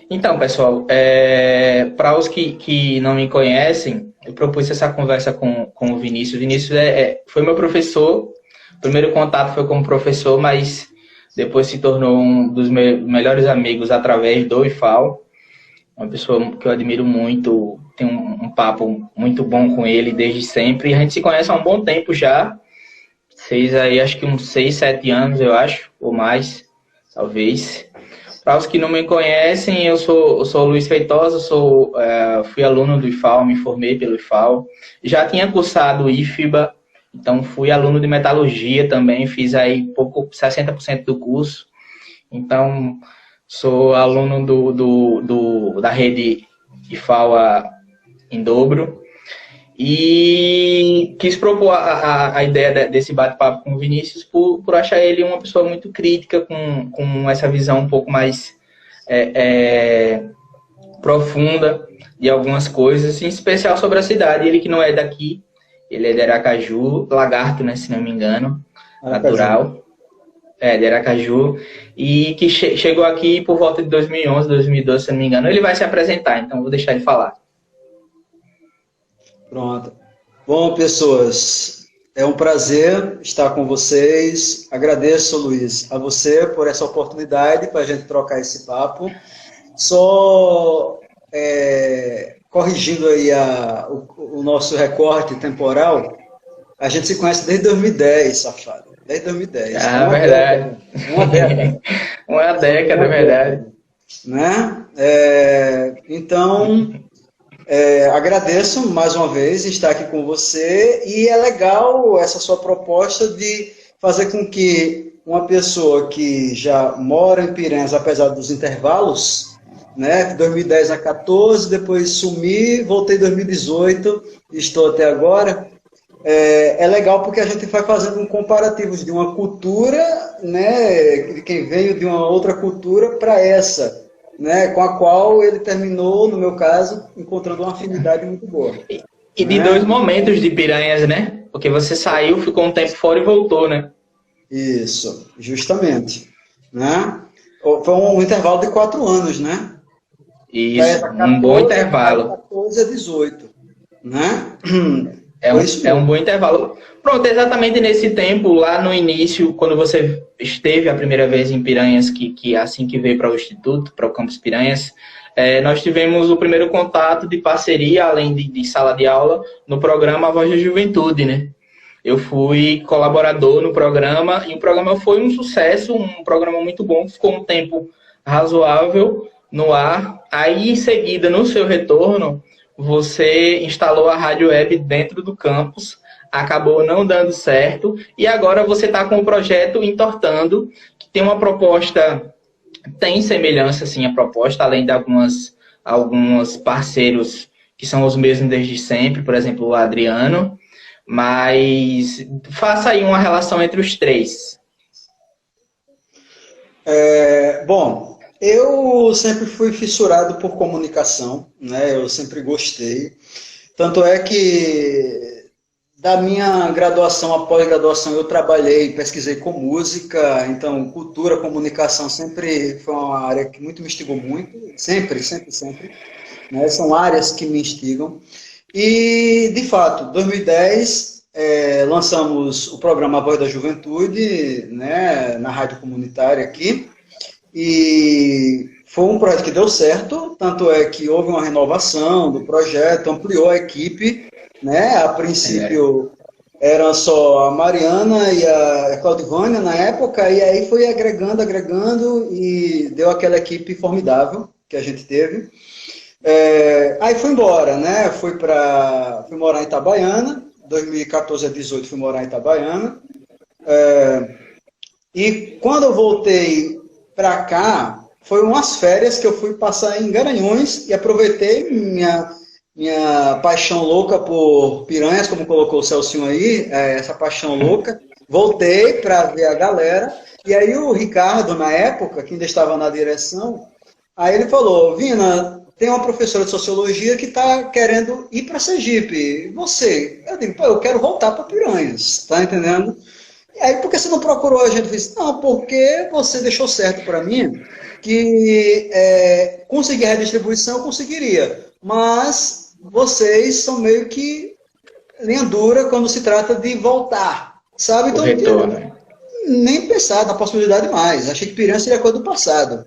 Então, pessoal, para os que não me conhecem, eu propus essa conversa com o Vinícius. O Vinícius foi meu professor. O primeiro contato foi como professor, mas depois se tornou um dos meus melhores amigos através do IFAL. Uma pessoa que eu admiro muito, tenho um papo muito bom com ele desde sempre. E a gente se conhece há um bom tempo já. Fez aí, acho que uns 6, 7 anos, eu acho, ou mais, talvez. Para os que não me conhecem, eu sou o Luiz Feitosa, fui aluno do IFAL, me formei pelo IFAL. Já tinha cursado o IFBA, então fui aluno de metalurgia também, fiz aí 60% do curso. Então, sou aluno da rede IFAL em dobro. E quis propor a ideia desse bate-papo com o Vinícius por achar ele uma pessoa muito crítica, com essa visão um pouco mais profunda de algumas coisas, em especial sobre a cidade. Ele que não é daqui, ele é de Aracaju, Lagarto, né, se não me engano, natural. De Aracaju, e que chegou aqui por volta de 2011, 2012, se não me engano. Ele vai se apresentar, então vou deixar ele falar. Pronto. Bom, pessoas, é um prazer estar com vocês. Agradeço, Luiz, a você por essa oportunidade para a gente trocar esse papo. Só corrigindo aí o nosso recorte temporal, a gente se conhece desde 2010, safado. Desde 2010. Verdade. Uma década. Uma década, verdade. Né? Então... agradeço mais uma vez estar aqui com você, e é legal essa sua proposta de fazer com que uma pessoa que já mora em Piranhas, apesar dos intervalos, né, 2010 a 14, depois sumi, voltei em 2018, estou até agora, é legal porque a gente vai fazendo um comparativo de uma cultura, né, de quem veio de uma outra cultura para essa, né, com a qual ele terminou, no meu caso, encontrando uma afinidade muito boa. E de dois momentos de Piranhas, né? Porque você saiu, ficou um tempo fora e voltou, né? Isso, justamente. Né? Foi um intervalo de 4 anos, né? Isso, 14, um bom intervalo. 14 a 18, né? É um bom intervalo. Pronto, exatamente nesse tempo, lá no início, quando você esteve a primeira vez em Piranhas, que assim que veio para o Instituto, para o Campus Piranhas, nós tivemos o primeiro contato de parceria, além de sala de aula, no programa A Voz da Juventude, né? Eu fui colaborador no programa, e o programa foi um sucesso, um programa muito bom, ficou um tempo razoável no ar. Aí, em seguida, no seu retorno, você instalou a rádio web dentro do campus, acabou não dando certo, e agora você está com o projeto Entortando, que tem uma proposta, tem semelhança, sim, a proposta, além de alguns parceiros que são os mesmos desde sempre, por exemplo, o Adriano, mas faça aí uma relação entre os três. Bom, eu sempre fui fissurado por comunicação, né? Eu sempre gostei. Tanto é que da minha graduação a pós-graduação eu trabalhei, pesquisei com música, então cultura, comunicação sempre foi uma área que muito me instigou muito, sempre, né? São áreas que me instigam. E, de fato, 2010, lançamos o programa A Voz da Juventude, né, na rádio comunitária aqui, e foi um projeto que deu certo, tanto é que houve uma renovação do projeto, ampliou a equipe, né? A princípio era só a Mariana e a Claudivânia na época, e aí foi agregando, e deu aquela equipe formidável que a gente teve. Aí fui embora, né? Fui morar em Itabaiana, 2014 a 2018 fui morar em Itabaiana, e quando eu voltei para cá, foi umas férias que eu fui passar em Garanhuns e aproveitei minha paixão louca por Piranhas, como colocou o Celcinho aí, essa paixão louca. Voltei para ver a galera, e aí o Ricardo, na época, que ainda estava na direção, aí ele falou: Vina, tem uma professora de sociologia que está querendo ir para Sergipe. E você? Eu digo: pô, eu quero voltar para Piranhas, tá entendendo? Aí, por que você não procurou a gente? Eu disse, não, porque você deixou certo para mim que conseguir a redistribuição eu conseguiria, mas vocês são meio que linha dura quando se trata de voltar, sabe? Então, nem pensar na possibilidade mais. Achei que Piranha seria coisa do passado.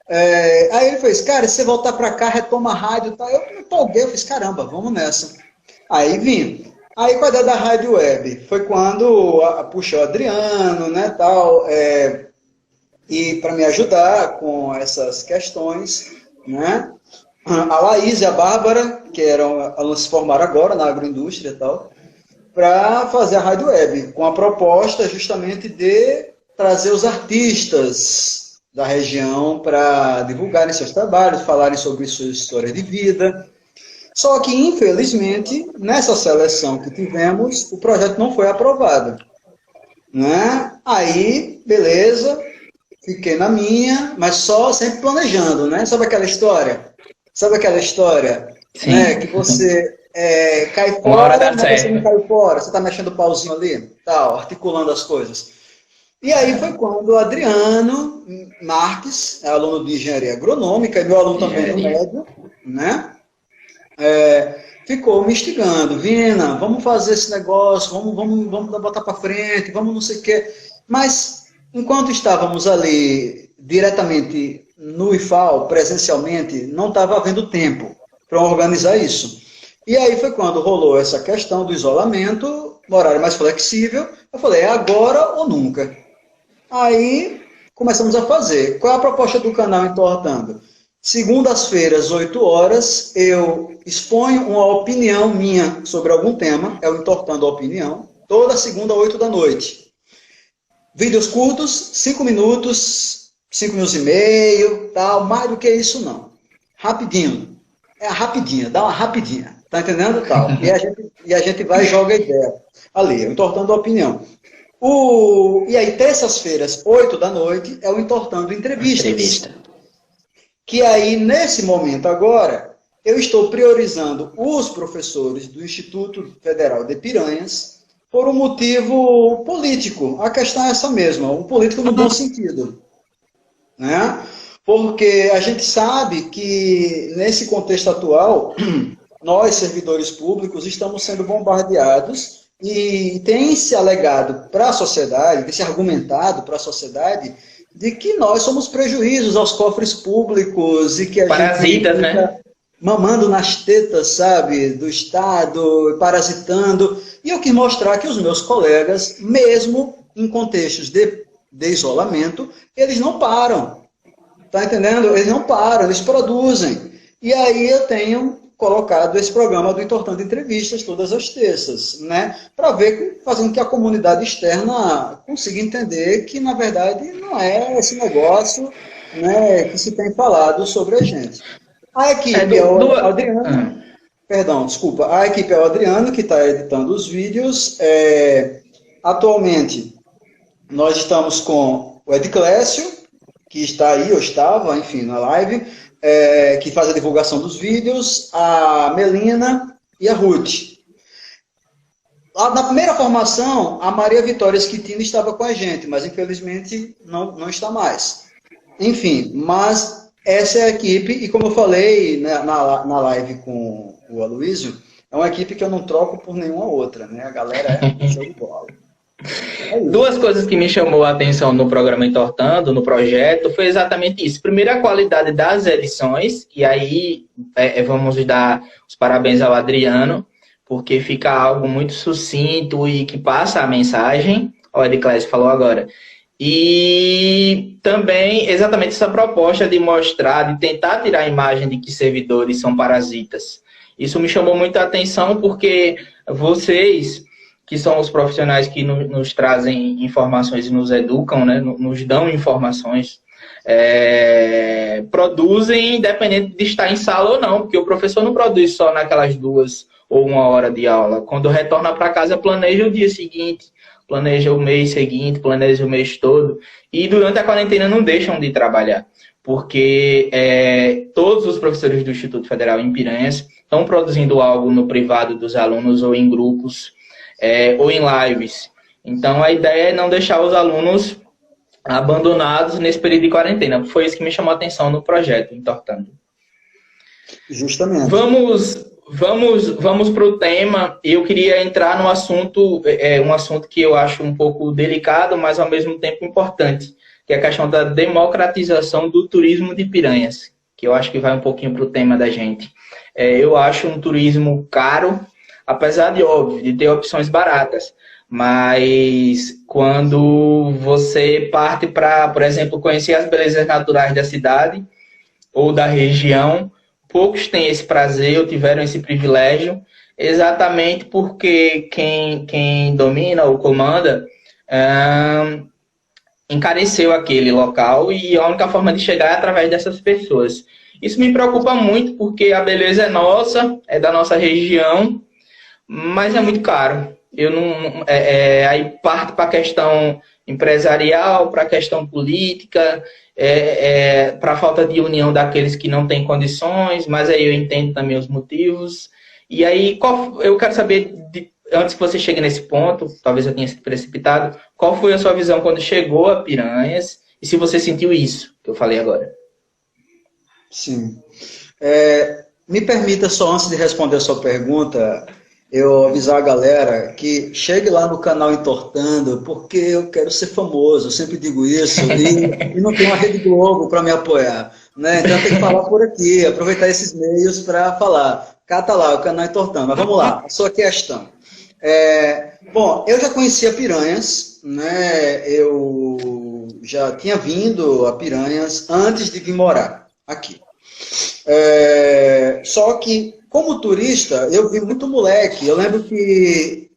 Aí ele fez, cara, se você voltar para cá, retoma a rádio e tal. Eu me empolguei, eu fiz, caramba, vamos nessa. Aí vim. Aí com a ideia da rádio web, foi quando puxou o Adriano, né, tal, e para me ajudar com essas questões, né, a Laís e a Bárbara, que elas se formaram agora na agroindústria e tal, para fazer a rádio web, com a proposta justamente de trazer os artistas da região para divulgarem seus trabalhos, falarem sobre sua história de vida. Só que, infelizmente, nessa seleção que tivemos, o projeto não foi aprovado. Né? Aí, beleza, fiquei na minha, mas só sempre planejando, né? Sabe aquela história? Né? Que você cai fora, mas você não caiu fora, você está mexendo o pauzinho ali, tal, articulando as coisas. E aí foi quando o Adriano Marques, aluno de engenharia agronômica, e meu aluno também no médio, né? Ficou me instigando, Vina, vamos fazer esse negócio, vamos botar para frente, vamos não sei o quê. Mas, enquanto estávamos ali diretamente no IFAL, presencialmente, não estava havendo tempo para organizar isso. E aí foi quando rolou essa questão do isolamento, horário mais flexível, eu falei, é agora ou nunca. Aí começamos a fazer. Qual é a proposta do canal Entortando? Segundas-feiras, 8 horas, eu exponho uma opinião minha sobre algum tema, é o Entortando a Opinião, toda segunda, 8 da noite. Vídeos curtos, 5 minutos, 5 minutos e meio, tal, mais do que isso não. Rapidinho. É a rapidinha, dá uma rapidinha. Tá entendendo? Tal. E a gente vai e joga a ideia ali, Entortando a Opinião. E aí, terças-feiras, 8 da noite, é o Entortando Entrevistas. Que aí, nesse momento agora, eu estou priorizando os professores do Instituto Federal de Piranhas por um motivo político. A questão é essa mesma, um político no bom sentido. Né? Porque a gente sabe que, nesse contexto atual, nós, servidores públicos, estamos sendo bombardeados e tem se alegado para a sociedade, tem se argumentado para a sociedade de que nós somos prejuízos aos cofres públicos e que a gente fica mamando nas tetas, sabe, do Estado, parasitando. E eu quis mostrar que os meus colegas, mesmo em contextos de isolamento, eles não param. Tá entendendo? Eles não param, eles produzem. E aí eu tenho colocado esse programa do Entortando Entrevistas todas as terças, né? Para ver, fazendo que a comunidade externa consiga entender que, na verdade, não é esse negócio, né, que se tem falado sobre a gente. A equipe é o Adriano. Perdão, desculpa. A equipe é o Adriano, que está editando os vídeos. Atualmente, nós estamos com o Ed Clécio, que está aí, ou estava, enfim, na live, que faz a divulgação dos vídeos, a Melina e a Ruth. Na primeira formação, a Maria Vitória Schettino estava com a gente, mas infelizmente não está mais. Enfim, mas essa é a equipe, e como eu falei, né, na live com o Aloysio, é uma equipe que eu não troco por nenhuma outra, né? A galera é show de bola. Duas coisas que me chamou a atenção no programa Entortando, no projeto, foi exatamente isso. Primeiro, a qualidade das edições, e aí vamos dar os parabéns ao Adriano, porque fica algo muito sucinto e que passa a mensagem. O Ediclés falou agora. E também, exatamente essa proposta de mostrar, de tentar tirar a imagem de que servidores são parasitas. Isso me chamou muito a atenção, porque vocês, que são os profissionais que nos trazem informações e nos educam, né, nos dão informações, produzem independente de estar em sala ou não, porque o professor não produz só naquelas 2 ou 1 hora de aula. Quando retorna para casa, planeja o dia seguinte, planeja o mês seguinte, planeja o mês todo, e durante a quarentena não deixam de trabalhar, porque todos os professores do Instituto Federal em Piranhas estão produzindo algo no privado dos alunos ou em grupos, ou em lives. Então, a ideia é não deixar os alunos abandonados nesse período de quarentena. Foi isso que me chamou a atenção no projeto, Entortando. Justamente. Vamos para o tema. Eu queria entrar no assunto, um assunto que eu acho um pouco delicado, mas ao mesmo tempo importante, que é a questão da democratização do turismo de Piranhas, que eu acho que vai um pouquinho para o tema da gente. Eu acho um turismo caro, apesar de, óbvio, de ter opções baratas. Mas quando você parte para, por exemplo, conhecer as belezas naturais da cidade ou da região, poucos têm esse prazer ou tiveram esse privilégio, exatamente porque quem domina ou comanda encareceu aquele local e a única forma de chegar é através dessas pessoas. Isso me preocupa muito porque a beleza é nossa, é da nossa região, mas é muito caro. Eu não, aí parte para a questão empresarial, para a questão política, para a falta de união daqueles que não têm condições, mas aí eu entendo também os motivos. E aí, eu quero saber, antes que você chegue nesse ponto, talvez eu tenha sido precipitado, qual foi a sua visão quando chegou a Piranhas e se você sentiu isso que eu falei agora? Sim. Me permita só, antes de responder a sua pergunta, eu avisar a galera que chegue lá no canal Entortando, porque eu quero ser famoso, eu sempre digo isso, e não tem uma Rede Globo para me apoiar, né? Então tem que falar por aqui, aproveitar esses meios para falar. Cata lá, o canal Entortando. Mas vamos lá, a sua questão. Bom, eu já conhecia Piranhas, né? Eu já tinha vindo a Piranhas antes de vir morar aqui. Só que, como turista, eu vi muito moleque. Eu lembro que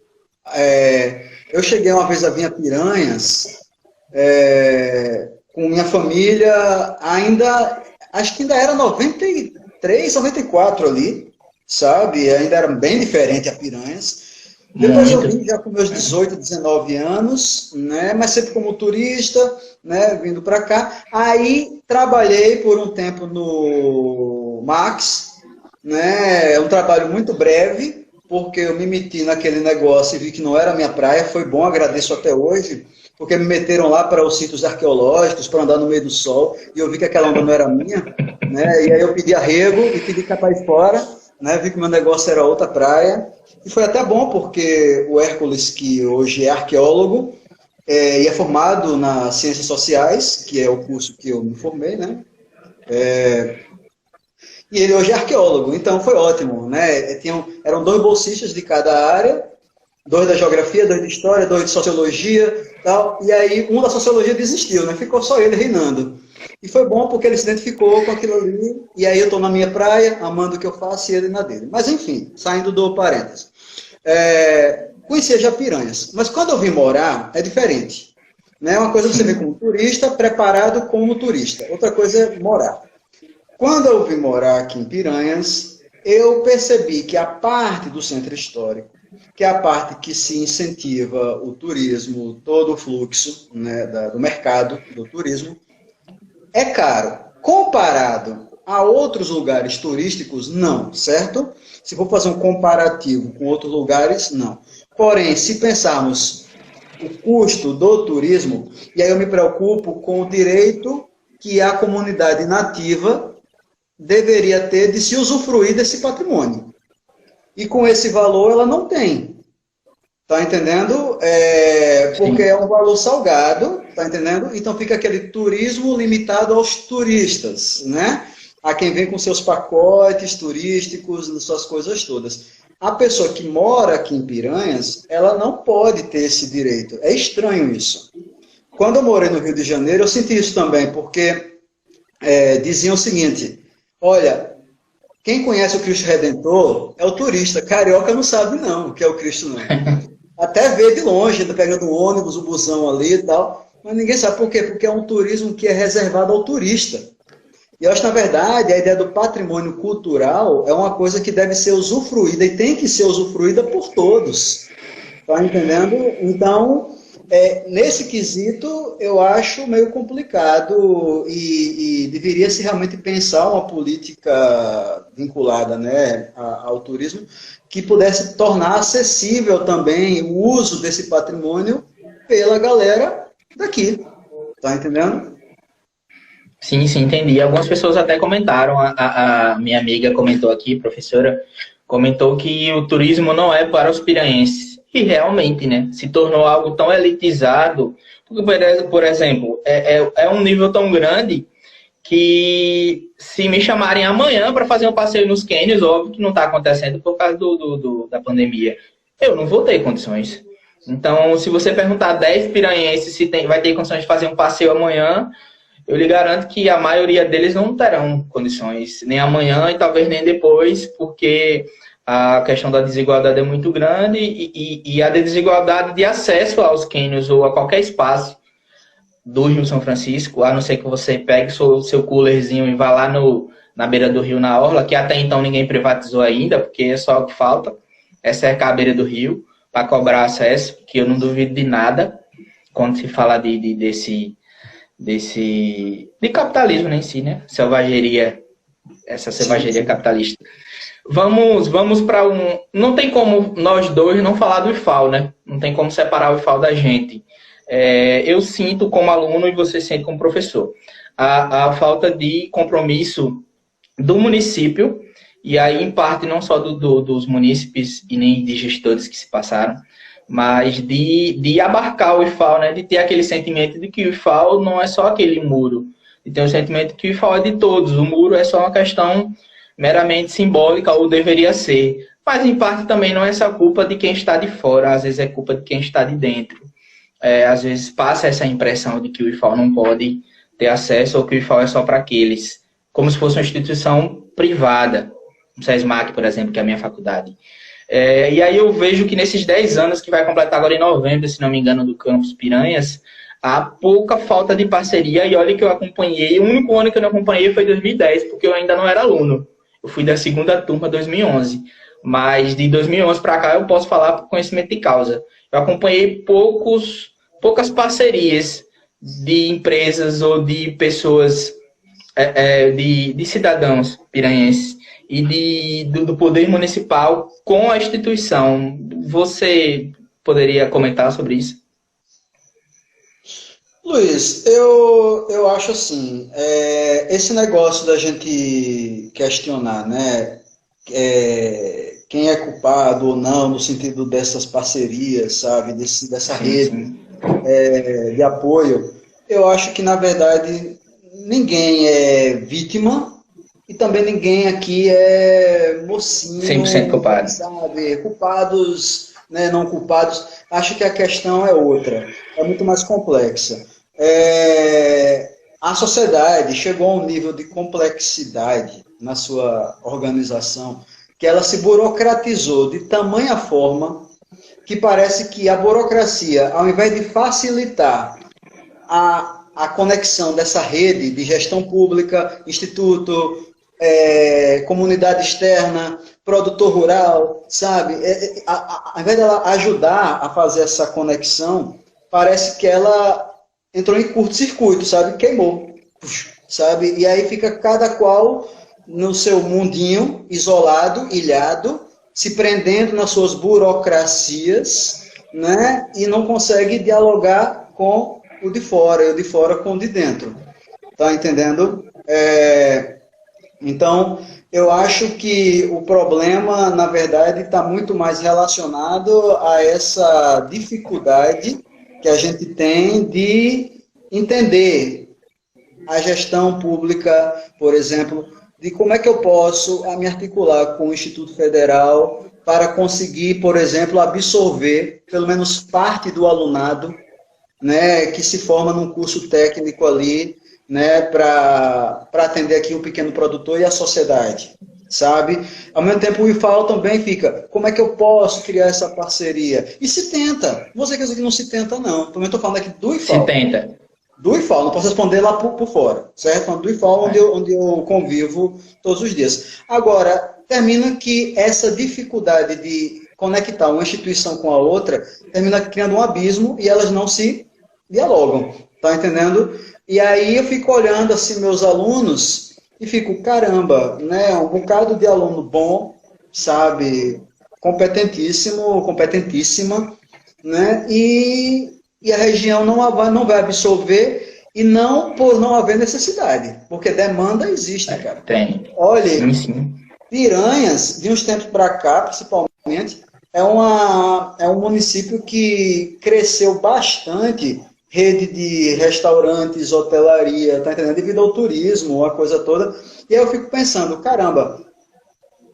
eu cheguei uma vez a vir a Piranhas com minha família, acho que ainda era 93, 94 ali, sabe? Ainda era bem diferente a Piranhas. Depois eu vim já com meus 18, 19 anos, né? Mas sempre como turista, né? Vindo para cá. Aí trabalhei por um tempo no Max, né? É um trabalho muito breve, porque eu me meti naquele negócio e vi que não era a minha praia. Foi bom, agradeço até hoje, porque me meteram lá para os sítios arqueológicos, para andar no meio do sol, e eu vi que aquela onda não era minha, né? E aí eu pedi arrego e pedi capaz fora, né? Vi que meu negócio era outra praia. E foi até bom, porque o Hércules, que hoje é arqueólogo, e é formado nas Ciências Sociais, que é o curso que eu me formei, né? E ele hoje é arqueólogo, então foi ótimo, né? Eram 2 bolsistas de cada área, 2 da geografia, 2 de história, 2 de sociologia, tal. E aí um da sociologia desistiu, né? Ficou só ele reinando. E foi bom porque ele se identificou com aquilo ali, e aí eu estou na minha praia, amando o que eu faço, e ele na dele. Mas enfim, saindo do parênteses. Conhecia já Piranhas, mas quando eu vim morar, é diferente. Né? Uma coisa é você ver como turista, preparado como turista. Outra coisa é morar. Quando eu vim morar aqui em Piranhas, eu percebi que a parte do centro histórico, que é a parte que se incentiva o turismo, todo o fluxo, né, do mercado do turismo, é caro. Comparado a outros lugares turísticos, não, certo? Se for fazer um comparativo com outros lugares, não. Porém, se pensarmos o custo do turismo, e aí eu me preocupo com o direito que a comunidade nativa deveria ter de se usufruir desse patrimônio. E com esse valor ela não tem. Tá entendendo? Porque é um valor salgado, tá entendendo? Então fica aquele turismo limitado aos turistas, né? A quem vem com seus pacotes turísticos, suas coisas todas. A pessoa que mora aqui em Piranhas, ela não pode ter esse direito. É estranho isso. Quando eu morei no Rio de Janeiro, eu senti isso também, porque diziam o seguinte: olha, quem conhece o Cristo Redentor é o turista. Carioca não sabe não que é o Cristo, não. Até vê de longe, tá pegando o ônibus, o busão ali e tal. Mas ninguém sabe por quê? Porque é um turismo que é reservado ao turista. E eu acho, na verdade, a ideia do patrimônio cultural é uma coisa que deve ser usufruída e tem que ser usufruída por todos. Tá entendendo? Então, nesse quesito, eu acho meio complicado e deveria-se realmente pensar uma política vinculada, né, ao turismo que pudesse tornar acessível também o uso desse patrimônio pela galera daqui. Tá entendendo? Sim, sim, entendi. Algumas pessoas até comentaram, a minha amiga comentou aqui, professora, comentou que o turismo não é para os piranhenses. E realmente, né? Se tornou algo tão elitizado. Porque, por exemplo, é um nível tão grande que se me chamarem amanhã para fazer um passeio nos cânions, óbvio que não está acontecendo por causa da pandemia, eu não vou ter condições. Então, se você perguntar a 10 piranhenses se vai ter condições de fazer um passeio amanhã, eu lhe garanto que a maioria deles não terão condições, nem amanhã e talvez nem depois, porque a questão da desigualdade é muito grande e a desigualdade de acesso aos cânions ou a qualquer espaço do Rio São Francisco, a não ser que você pegue o seu coolerzinho e vá lá na beira do rio, na orla, que até então ninguém privatizou ainda, porque é só o que falta, é cercar a beira do rio para cobrar acesso, que eu não duvido de nada quando se fala de capitalismo em si, né? Selvageria, essa selvageria capitalista. Vamos para um... Não tem como nós dois não falar do IFAL, né? Não tem como separar o IFAL da gente. Eu sinto como aluno e você sente como professor a falta de compromisso do município, e aí em parte não só dos munícipes e nem de gestores que se passaram, mas de abarcar o IFAL, né? De ter aquele sentimento de que o IFAL não é só aquele muro, de ter o sentimento que o IFAL é de todos, o muro é só uma questão meramente simbólica, ou deveria ser, mas em parte também não é essa culpa de quem está de fora, às vezes é culpa de quem está de dentro. Às vezes passa essa impressão de que o IFAL não pode ter acesso ou que o IFAL é só para aqueles, como se fosse uma instituição privada, o SESMAC, por exemplo, que é a minha faculdade. E aí eu vejo que nesses 10 anos, que vai completar agora em novembro, se não me engano, do Campus Piranhas, há pouca falta de parceria, e olha que eu acompanhei, o único ano que eu não acompanhei foi 2010, porque eu ainda não era aluno. Eu fui da segunda turma, 2011. Mas de 2011 para cá eu posso falar por conhecimento de causa. Eu acompanhei poucas parcerias de empresas ou de pessoas, de cidadãos piranhenses e do poder municipal com a instituição. Você poderia comentar sobre isso? Luiz, eu acho assim, esse negócio da gente questionar, né, quem é culpado ou não, no sentido dessas parcerias, sabe, dessa rede de apoio, eu acho que, na verdade, ninguém é vítima e também ninguém aqui é mocinho, 100% culpado. sabe, culpados, né, não culpados. Acho que a questão é outra, é muito mais complexa. A sociedade chegou a um nível de complexidade na sua organização que ela se burocratizou de tamanha forma que parece que a burocracia, ao invés de facilitar a conexão dessa rede de gestão pública, instituto, comunidade externa, produtor rural, sabe? Ao invés dela ajudar a fazer essa conexão, parece que ela entrou em curto-circuito, sabe? Queimou, sabe? E aí fica cada qual no seu mundinho, isolado, ilhado, se prendendo nas suas burocracias, né? E não consegue dialogar com o de fora, e o de fora com o de dentro. Tá entendendo? Então, eu acho que o problema, na verdade, está muito mais relacionado a essa dificuldade que a gente tem de entender a gestão pública, por exemplo, de como é que eu posso me articular com o Instituto Federal para conseguir, por exemplo, absorver pelo menos parte do alunado, né, que se forma num curso técnico ali, né, para atender aqui o pequeno produtor e a sociedade, sabe? Ao mesmo tempo, o IFAL também fica, como é que eu posso criar essa parceria? E se tenta. Você quer dizer que não se tenta, não. Também estou falando aqui do IFAL. Se tenta. Do IFAL, não posso responder lá por fora, certo? Do IFAL, onde eu convivo todos os dias. Agora, termina que essa dificuldade de conectar uma instituição com a outra, termina criando um abismo e elas não se dialogam, tá entendendo? E aí eu fico olhando assim meus alunos e fico, caramba, né, um bocado de aluno bom, sabe, competentíssimo, competentíssima, né, e e a região não vai absorver, e não por não haver necessidade, porque demanda existe, cara. Tem. Olha, sim, sim. Piranhas, de uns tempos para cá, principalmente, é um município que cresceu bastante, rede de restaurantes, hotelaria, tá entendendo? Devido ao turismo, a coisa toda. E aí eu fico pensando, caramba,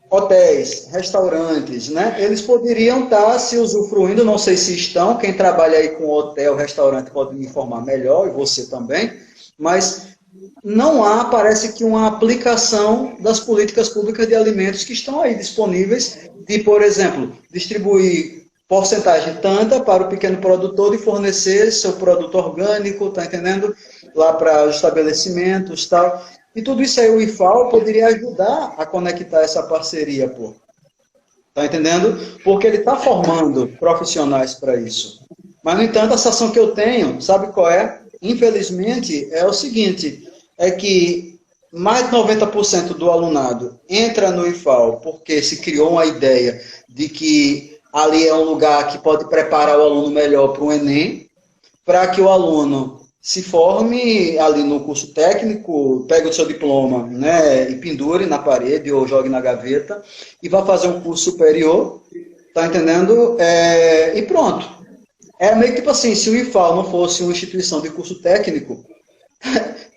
hotéis, restaurantes, né? Eles poderiam estar se usufruindo, não sei se estão, quem trabalha aí com hotel, restaurante pode me informar melhor, e você também, mas não há, parece que, uma aplicação das políticas públicas de alimentos que estão aí disponíveis, de, por exemplo, distribuir porcentagem tanta para o pequeno produtor e fornecer seu produto orgânico, tá entendendo? Lá para os estabelecimentos e tal. E tudo isso aí o IFAO poderia ajudar a conectar essa parceria, pô. Tá entendendo? Porque ele está formando profissionais para isso. Mas, no entanto, a sensação que eu tenho, sabe qual é? Infelizmente, é o seguinte, é que mais de 90% do alunado entra no IFAO porque se criou uma ideia de que ali é um lugar que pode preparar o aluno melhor para o Enem, para que o aluno se forme ali no curso técnico, pegue o seu diploma, né, e pendure na parede ou jogue na gaveta, e vá fazer um curso superior, tá entendendo? E pronto. É meio que tipo assim, se o IFAO não fosse uma instituição de curso técnico,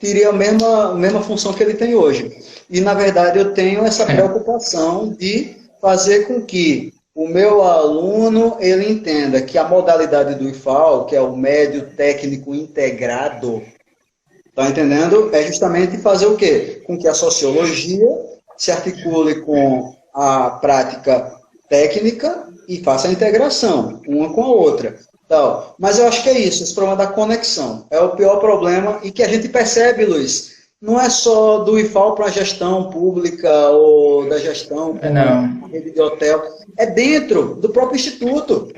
teria a mesma função que ele tem hoje. E, na verdade, eu tenho essa preocupação de fazer com que o meu aluno ele entenda que a modalidade do IFAO, que é o médio técnico integrado, tá entendendo? É justamente fazer o quê? Com que a sociologia se articule com a prática técnica e faça a integração, uma com a outra. Então, mas eu acho que é isso, esse problema da conexão. É o pior problema e que a gente percebe, Luiz, não é só do IFAO para a gestão pública ou da gestão com a rede de hotel, é dentro do próprio instituto.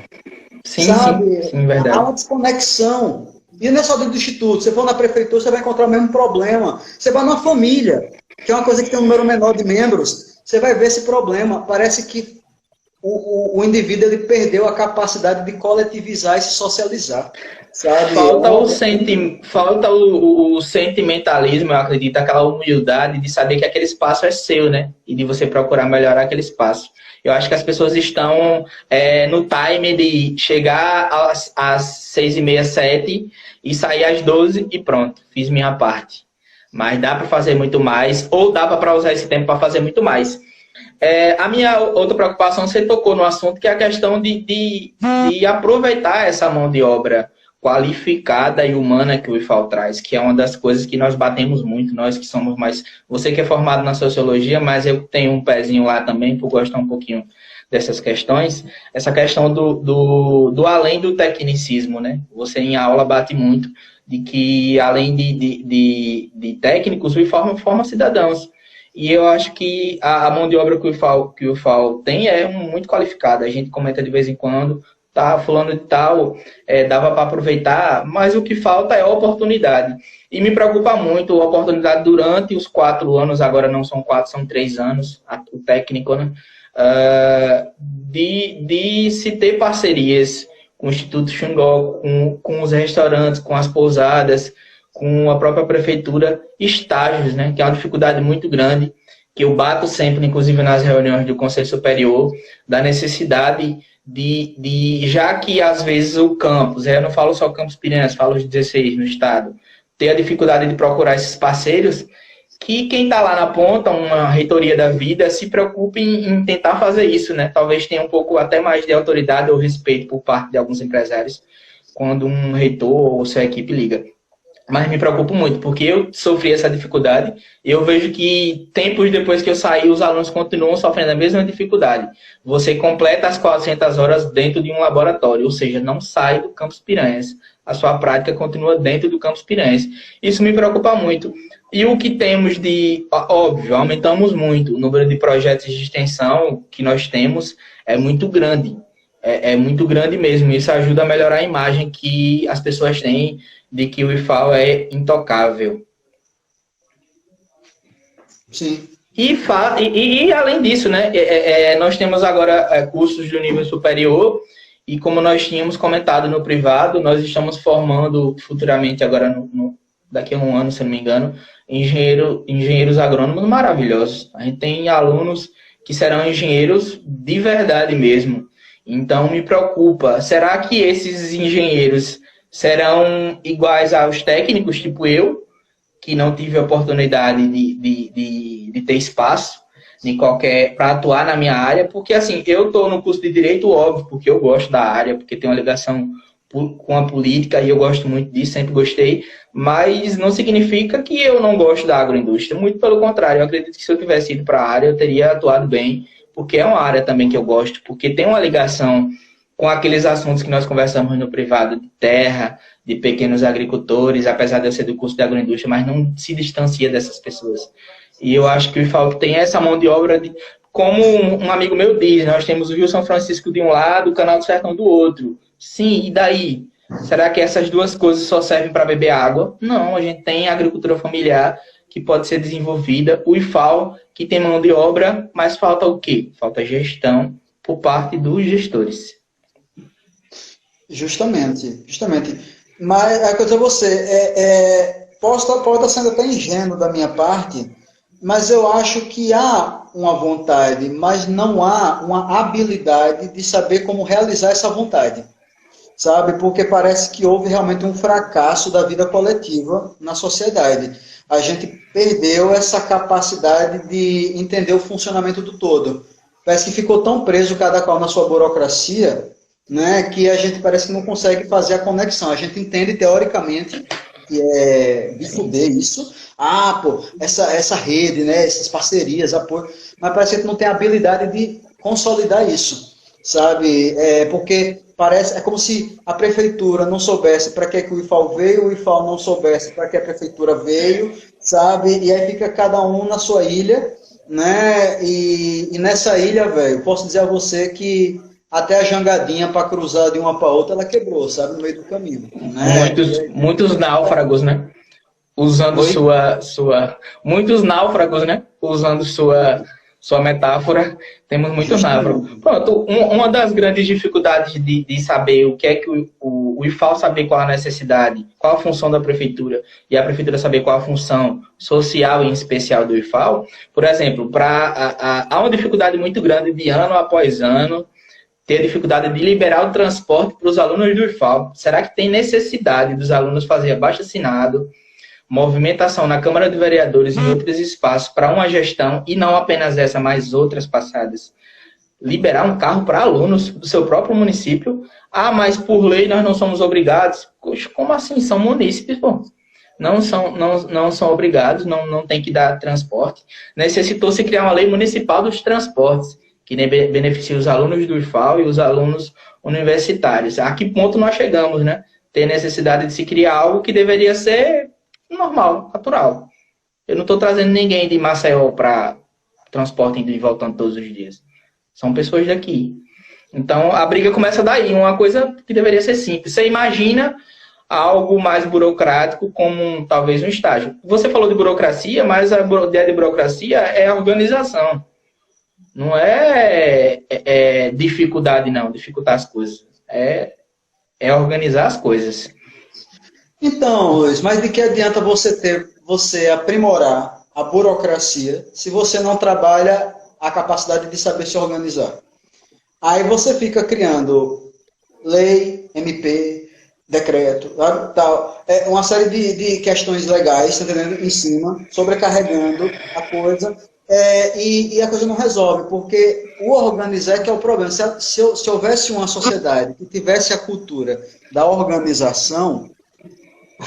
Sim, sabe? sim, verdade. Há uma desconexão. E não é só dentro do instituto. Você for na prefeitura, você vai encontrar o mesmo problema. Você vai numa família, que é uma coisa que tem um número menor de membros, você vai ver esse problema. Parece que o indivíduo ele perdeu a capacidade de coletivizar e se socializar. Sabe? Falta o sentimentalismo, eu acredito, aquela humildade de saber que aquele espaço é seu, né? E de você procurar melhorar aquele espaço. Eu acho que as pessoas estão no time de chegar às 6h30, 7h e sair às 12h e pronto, fiz minha parte. Mas dá para fazer muito mais, ou dá para usar esse tempo para fazer muito mais. A minha outra preocupação, você tocou no assunto, que é a questão de aproveitar essa mão de obra qualificada e humana que o IFAO traz, que é uma das coisas que nós batemos muito, nós que somos mais... Você que é formado na sociologia, mas eu tenho um pezinho lá também, por gostar um pouquinho dessas questões, essa questão do além do tecnicismo, né? Você em aula bate muito de que, além de técnicos, o IFAO forma cidadãos. E eu acho que a mão de obra que o IFAO tem é muito qualificada. A gente comenta de vez em quando, tá, fulano de tal, dava para aproveitar, mas o que falta é a oportunidade. E me preocupa muito a oportunidade durante os 4 anos, agora não são 4, são 3 anos, o técnico, né? De se ter parcerias com o Instituto Xangó, com os restaurantes, com as pousadas, com a própria prefeitura, estágios, né? Que é uma dificuldade muito grande, que eu bato sempre, inclusive nas reuniões do Conselho Superior, da necessidade já que às vezes o campus, eu não falo só o campus Piranhas, falo os 16 no estado, ter a dificuldade de procurar esses parceiros, que quem está lá na ponta, uma reitoria da vida, se preocupe em tentar fazer isso, né? Talvez tenha um pouco até mais de autoridade ou respeito por parte de alguns empresários, quando um reitor ou sua equipe liga. Mas me preocupo muito, porque eu sofri essa dificuldade e eu vejo que tempos depois que eu saí, os alunos continuam sofrendo a mesma dificuldade. Você completa as 400 horas dentro de um laboratório, ou seja, não sai do campus Piranhas. A sua prática continua dentro do campus Piranhas. Isso me preocupa muito. E o que temos óbvio, aumentamos muito. O número de projetos de extensão que nós temos é muito grande. É muito grande mesmo. Isso ajuda a melhorar a imagem que as pessoas têm de que o IFAO é intocável. Sim. E além disso, né, nós temos agora cursos de nível superior e como nós tínhamos comentado no privado, nós estamos formando futuramente, agora daqui a um ano, se não me engano, engenheiros agrônomos maravilhosos. A gente tem alunos que serão engenheiros de verdade mesmo. Então, me preocupa, será que esses engenheiros serão iguais aos técnicos, tipo eu, que não tive a oportunidade de ter espaço para atuar na minha área? Porque, assim, eu estou no curso de Direito, óbvio, porque eu gosto da área, porque tem uma ligação com a política e eu gosto muito disso, sempre gostei, mas não significa que eu não gosto da agroindústria, muito pelo contrário, eu acredito que se eu tivesse ido para a área, eu teria atuado bem, porque é uma área também que eu gosto, porque tem uma ligação com aqueles assuntos que nós conversamos no privado, de terra, de pequenos agricultores, apesar de eu ser do curso de agroindústria, mas não se distancia dessas pessoas. E eu acho que o IFAL tem essa mão de obra, como um amigo meu diz, nós temos o Rio São Francisco de um lado, o Canal do Sertão do outro. Sim, e daí? Será que essas duas coisas só servem para beber água? Não, a gente tem a agricultura familiar que pode ser desenvolvida, o IFAL, que tem mão de obra, mas falta o quê? Falta gestão por parte dos gestores. Justamente. Mas a coisa é você, pode estar sendo até ingênuo da minha parte, mas eu acho que há uma vontade, mas não há uma habilidade de saber como realizar essa vontade, sabe? Porque parece que houve realmente um fracasso da vida coletiva na sociedade. A gente perdeu essa capacidade de entender o funcionamento do todo. Parece que ficou tão preso cada qual na sua burocracia, né, que a gente parece que não consegue fazer a conexão. A gente entende teoricamente que é de fuder isso. Essa rede, né, essas parcerias, apoio, mas parece que a gente não tem a habilidade de consolidar isso, sabe? Porque é como se a prefeitura não soubesse para que o IFAL veio, o IFAL não soubesse para que a prefeitura veio, sabe? E aí fica cada um na sua ilha, né? E nessa ilha, velho, posso dizer a você que até a jangadinha para cruzar de uma para outra, ela quebrou, sabe? No meio do caminho. Né? Muitos náufragos, né? Usando muitos náufragos, né? Usando sua metáfora, temos muitos náufragos. Pronto, uma das grandes dificuldades de saber o que é que o IFAL saber qual a necessidade, qual a função da prefeitura, e a prefeitura saber qual a função social em especial do IFAL, por exemplo, há uma dificuldade muito grande de ano após ano, ter dificuldade de liberar o transporte para os alunos do IFAL. Será que tem necessidade dos alunos fazer abaixo-assinado, movimentação na Câmara de Vereadores e em outros espaços para uma gestão, e não apenas essa, mas outras passadas? Liberar um carro para alunos do seu próprio município? Mas por lei nós não somos obrigados. Como assim? São munícipes, pô. Não são obrigados, não tem que dar transporte. Necessitou-se criar uma lei municipal dos transportes, que beneficia os alunos do IFAL e os alunos universitários. A que ponto nós chegamos, né? Ter necessidade de se criar algo que deveria ser normal, natural. Eu não estou trazendo ninguém de Maceió para transporte indo e voltando todos os dias. São pessoas daqui. Então, a briga começa daí, uma coisa que deveria ser simples. Você imagina algo mais burocrático, como talvez um estágio. Você falou de burocracia, mas a ideia de burocracia é a organização. Não é dificuldade, não. Dificultar as coisas. É organizar as coisas. Então, Luiz, mas de que adianta você aprimorar a burocracia se você não trabalha a capacidade de saber se organizar? Aí você fica criando lei, MP, decreto, tal, uma série de questões legais, tá entendendo? Em cima, sobrecarregando a coisa, e a coisa não resolve, porque o organizar é que é o problema. Se houvesse uma sociedade que tivesse a cultura da organização,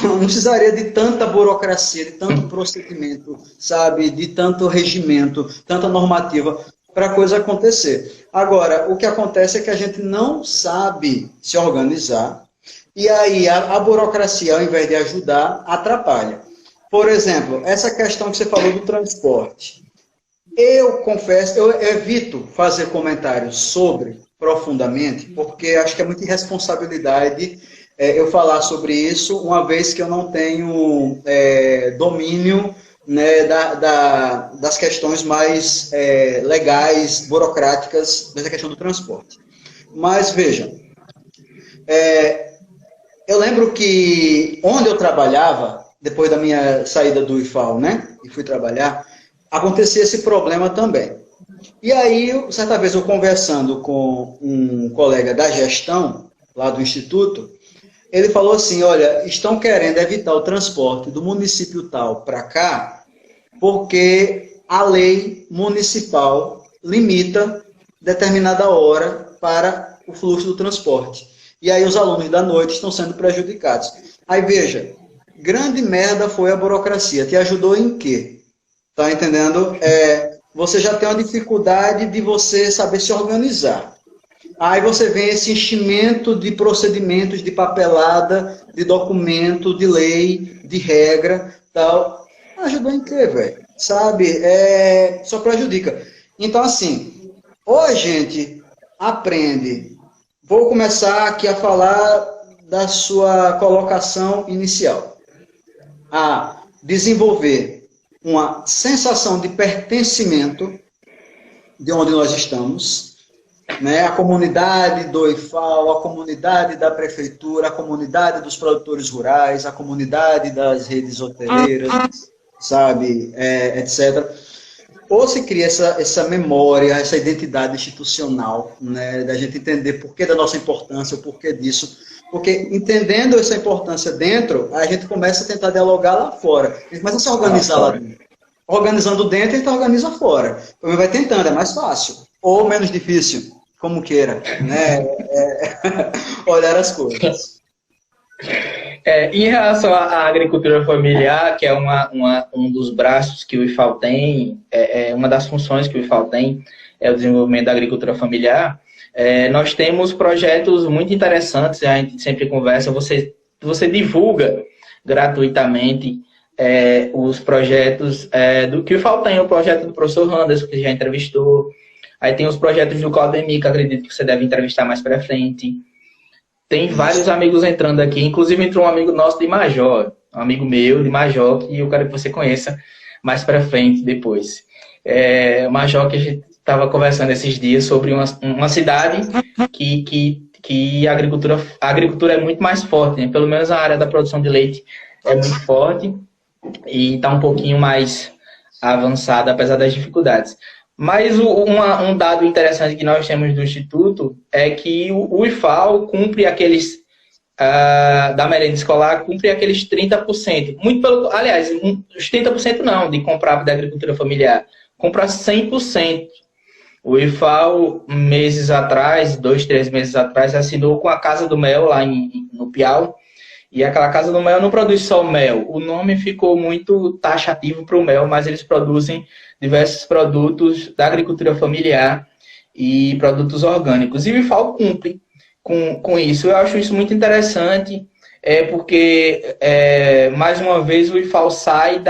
não precisaria de tanta burocracia, de tanto procedimento, sabe, de tanto regimento, tanta normativa para a coisa acontecer. Agora, o que acontece é que a gente não sabe se organizar, e aí a burocracia, ao invés de ajudar, atrapalha. Por exemplo, essa questão que você falou do transporte. Eu confesso, eu evito fazer comentários sobre profundamente, porque acho que é muita irresponsabilidade eu falar sobre isso, uma vez que eu não tenho domínio, né, das questões mais legais, burocráticas, dessa questão do transporte. Mas, veja, Eu lembro que onde eu trabalhava, depois da minha saída do IFAL, né, e fui trabalhar, acontecia esse problema também. E aí, certa vez eu conversando com um colega da gestão, lá do Instituto, ele falou assim, olha, estão querendo evitar o transporte do município tal para cá, porque a lei municipal limita determinada hora para o fluxo do transporte. E aí os alunos da noite estão sendo prejudicados. Aí veja, grande merda foi a burocracia. Te ajudou em quê? Tá entendendo? Você já tem uma dificuldade de você saber se organizar. Aí você vem esse enchimento de procedimentos, de papelada, de documento, de lei, de regra, tal. Ajudou em quê, velho? Sabe? Só prejudica. Então, assim, ou a gente aprende... Vou começar aqui a falar da sua colocação inicial. A desenvolver uma sensação de pertencimento de onde nós estamos, né? A comunidade do IFAL, a comunidade da prefeitura, a comunidade dos produtores rurais, a comunidade das redes hoteleiras, sabe, etc. Ou se cria essa memória, essa identidade institucional, né? Da gente entender por que da nossa importância, o porquê disso. Porque entendendo essa importância dentro, a gente começa a tentar dialogar lá fora. A gente começa a se organizar lá dentro. Organizando dentro, a gente organiza fora. Então, vai tentando, é mais fácil. Ou menos difícil, como queira, né? Olhar as coisas. Em relação à agricultura familiar, que é um dos braços que o IFAL tem, uma das funções que o IFAL tem, é o desenvolvimento da agricultura familiar. Nós temos projetos muito interessantes, a gente sempre conversa, você divulga gratuitamente os projetos do que o IFAL tem, o projeto do professor Anderson, que já entrevistou, aí tem os projetos do Claudemir, que acredito que você deve entrevistar mais para frente. Tem vários amigos entrando aqui, inclusive entrou um amigo nosso de Major, um amigo meu de Major, que eu quero que você conheça mais para frente depois. Major, que a gente estava conversando esses dias sobre uma cidade que a agricultura é muito mais forte, né? Pelo menos a área da produção de leite é muito forte e está um pouquinho mais avançada, apesar das dificuldades. Mas um dado interessante que nós temos do Instituto é que o IFAL cumpre aqueles, da merenda escolar, cumpre aqueles 30%. Aliás, os 30% não, de comprar da agricultura familiar, compra 100%. O IFAL, meses atrás, 2, 3 meses atrás, assinou com a Casa do Mel, lá no Piau. E aquela Casa do Mel não produz só mel. O nome ficou muito taxativo para o mel, mas eles produzem diversos produtos da agricultura familiar e produtos orgânicos. E o IFAL cumpre com isso. Eu acho isso muito interessante, porque, mais uma vez, o IFAL sai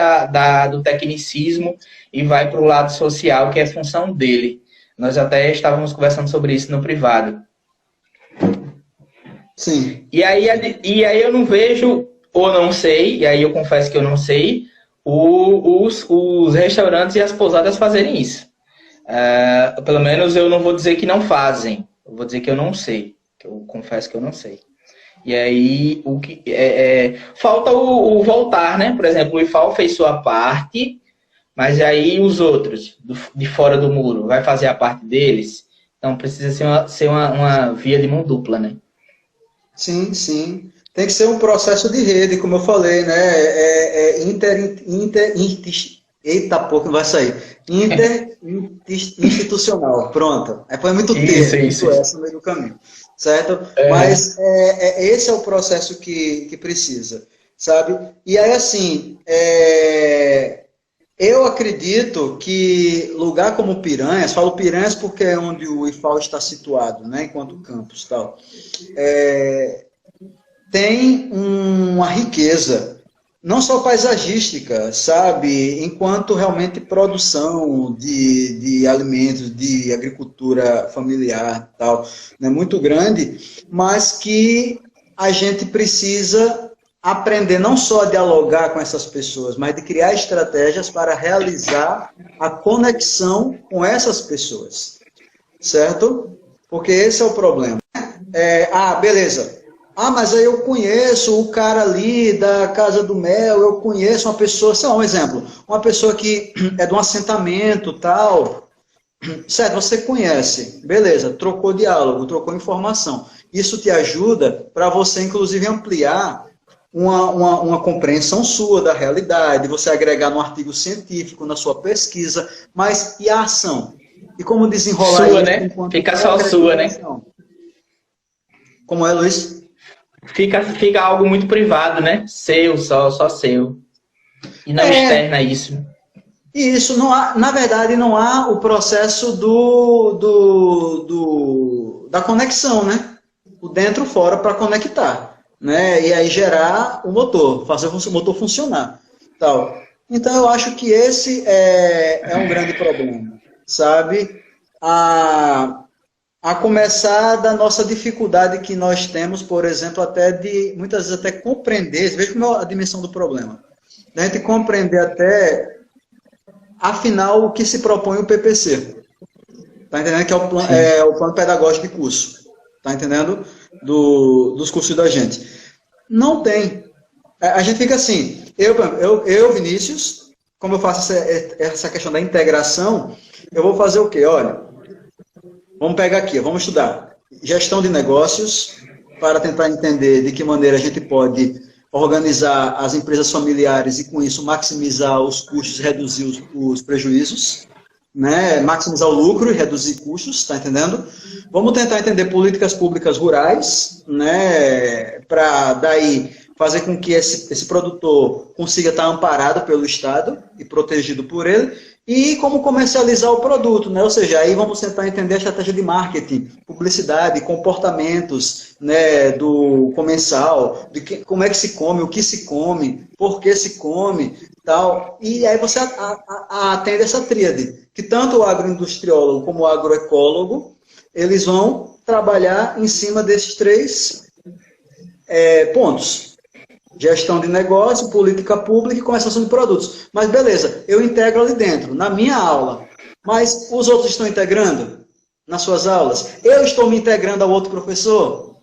do tecnicismo e vai para o lado social, que é a função dele. Nós até estávamos conversando sobre isso no privado. Sim. E aí eu não vejo, ou não sei, e aí eu confesso que eu não sei, os restaurantes e as pousadas fazerem isso. Pelo menos eu não vou dizer que não fazem, eu vou dizer que eu não sei, que eu confesso que eu não sei. E aí falta o voltar, né? Por exemplo, o IFAL fez sua parte, mas aí os outros, de fora do muro, vai fazer a parte deles? Então precisa ser uma via de mão dupla, né? Sim, sim. Tem que ser um processo de rede, como eu falei, né? Eita, pouco não vai sair. Interinstitucional. Pronto. Põe muito termo, muito essa no meio do caminho. Certo? Mas esse é o processo que precisa, sabe? E aí, assim, eu acredito que lugar como Piranhas, falo Piranhas porque é onde o IFAL está situado, né, enquanto campus, tal, tem uma riqueza, não só paisagística, sabe, enquanto realmente produção de alimentos, de agricultura familiar, tal, né, muito grande, mas que a gente precisa aprender não só a dialogar com essas pessoas, mas de criar estratégias para realizar a conexão com essas pessoas, certo? Porque esse é o problema. Beleza, Ah, mas aí eu conheço o cara ali da Casa do Mel, eu conheço uma pessoa, sei lá, um exemplo, uma pessoa que é de um assentamento, tal, certo, você conhece, beleza, trocou diálogo, trocou informação. Isso te ajuda para você, inclusive, ampliar uma compreensão sua da realidade, você agregar no artigo científico, na sua pesquisa, mas e a ação? E como desenrolar Sua, isso né? enquanto Fica só sua, né? concretização? Como é, Luiz? Fica algo muito privado, né? Seu, só seu. E não É, externa isso. e isso não há, na verdade, não há o processo da conexão, né? O dentro-fora para conectar, né? E aí gerar o motor, fazer o motor funcionar, tal. Então eu acho que esse é um grande problema, sabe? A, a começar da nossa dificuldade que nós temos, por exemplo, até de muitas vezes até compreender, veja como é a dimensão do problema. A gente compreender até afinal, o que se propõe o PPC? Tá entendendo? Que é o plano pedagógico de curso. Tá entendendo? Dos cursos da gente. Não tem. A gente fica assim, Vinícius, como eu faço essa questão da integração, eu vou fazer o quê? Olha, vamos pegar aqui, vamos estudar gestão de negócios, para tentar entender de que maneira a gente pode organizar as empresas familiares e, com isso, maximizar os custos, reduzir os prejuízos, né? Maximizar o lucro e reduzir custos, está entendendo? Vamos tentar entender políticas públicas rurais, né? Para daí fazer com que esse produtor consiga estar amparado pelo Estado e protegido por ele, e como comercializar o produto, né? Ou seja, aí vamos tentar entender a estratégia de marketing, publicidade, comportamentos, né, do comensal, como é que se come, o que se come, por que se come, tal. E aí você atende essa tríade, que tanto o agroindustriólogo como o agroecólogo, eles vão trabalhar em cima desses três pontos. Gestão de negócio, política pública e comercialização de produtos. Mas beleza, eu integro ali dentro, na minha aula. Mas os outros estão integrando nas suas aulas? Eu estou me integrando ao outro professor?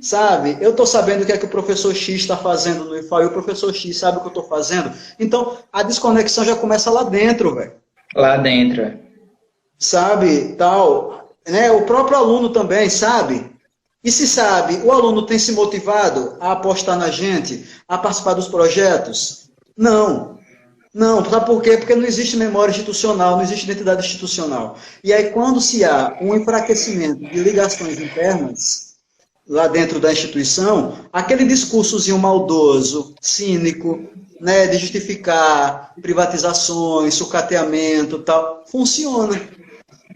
Sabe? Eu estou sabendo o que é que o professor X está fazendo no IFAO e o professor X sabe o que eu estou fazendo? Então, a desconexão já começa lá dentro, velho. Lá dentro. Sabe? Tal. Né? O próprio aluno também, sabe? E se sabe, o aluno tem se motivado a apostar na gente, a participar dos projetos? Não. Não, sabe por quê? Porque não existe memória institucional, não existe identidade institucional. E aí, quando se há um enfraquecimento de ligações internas lá dentro da instituição, aquele discursozinho maldoso, cínico, né, de justificar privatizações, sucateamento, tal, funciona.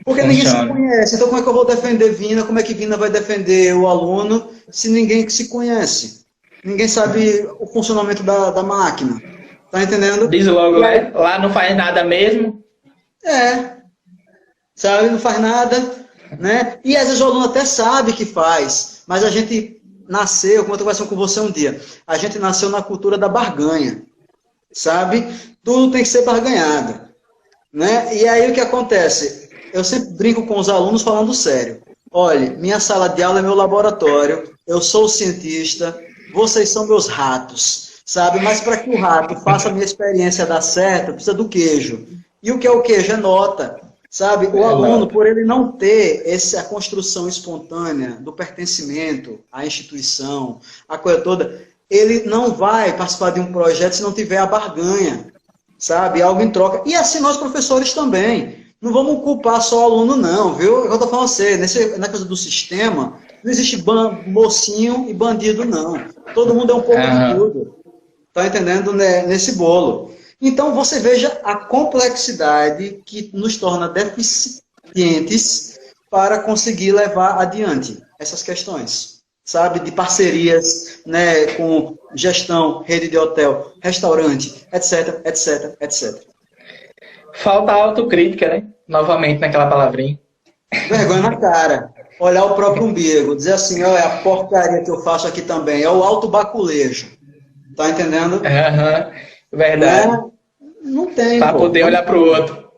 Porque ninguém se conhece. Então, como é que eu vou defender Vina? Como é que Vina vai defender o aluno se ninguém se conhece? Ninguém sabe o funcionamento da máquina. Tá entendendo? Diz logo, né? Lá não faz nada mesmo. Sabe? Não faz nada. Né? E às vezes o aluno até sabe que faz, mas a gente nasceu, como eu estou conversando com você um dia, a gente nasceu na cultura da barganha. Sabe? Tudo tem que ser barganhado. Né? E aí o que acontece? Eu sempre brinco com os alunos falando sério. Olha, minha sala de aula é meu laboratório, eu sou o cientista, vocês são meus ratos, sabe? Mas para que o rato faça a minha experiência dar certo, precisa do queijo. E o que é o queijo? É nota, sabe? O aluno, por ele não ter a construção espontânea do pertencimento à instituição, a coisa toda, ele não vai participar de um projeto se não tiver a barganha, sabe? Algo em troca. E assim nós professores também. Não vamos culpar só o aluno, não, viu? Eu estou falando você, na coisa do sistema, não existe mocinho e bandido, não. Todo mundo é um pouco de tudo. Tá entendendo? Né? Nesse bolo. Então, você veja a complexidade que nos torna deficientes para conseguir levar adiante essas questões. Sabe? De parcerias, né, com gestão, rede de hotel, restaurante, etc, etc, etc. Falta autocrítica, né? Novamente naquela palavrinha. Vergonha na cara. Olhar o próprio umbigo. Dizer assim, olha, a porcaria que eu faço aqui também. É o autobaculejo. Tá entendendo? Verdade. Não tem, para poder olhar para o outro.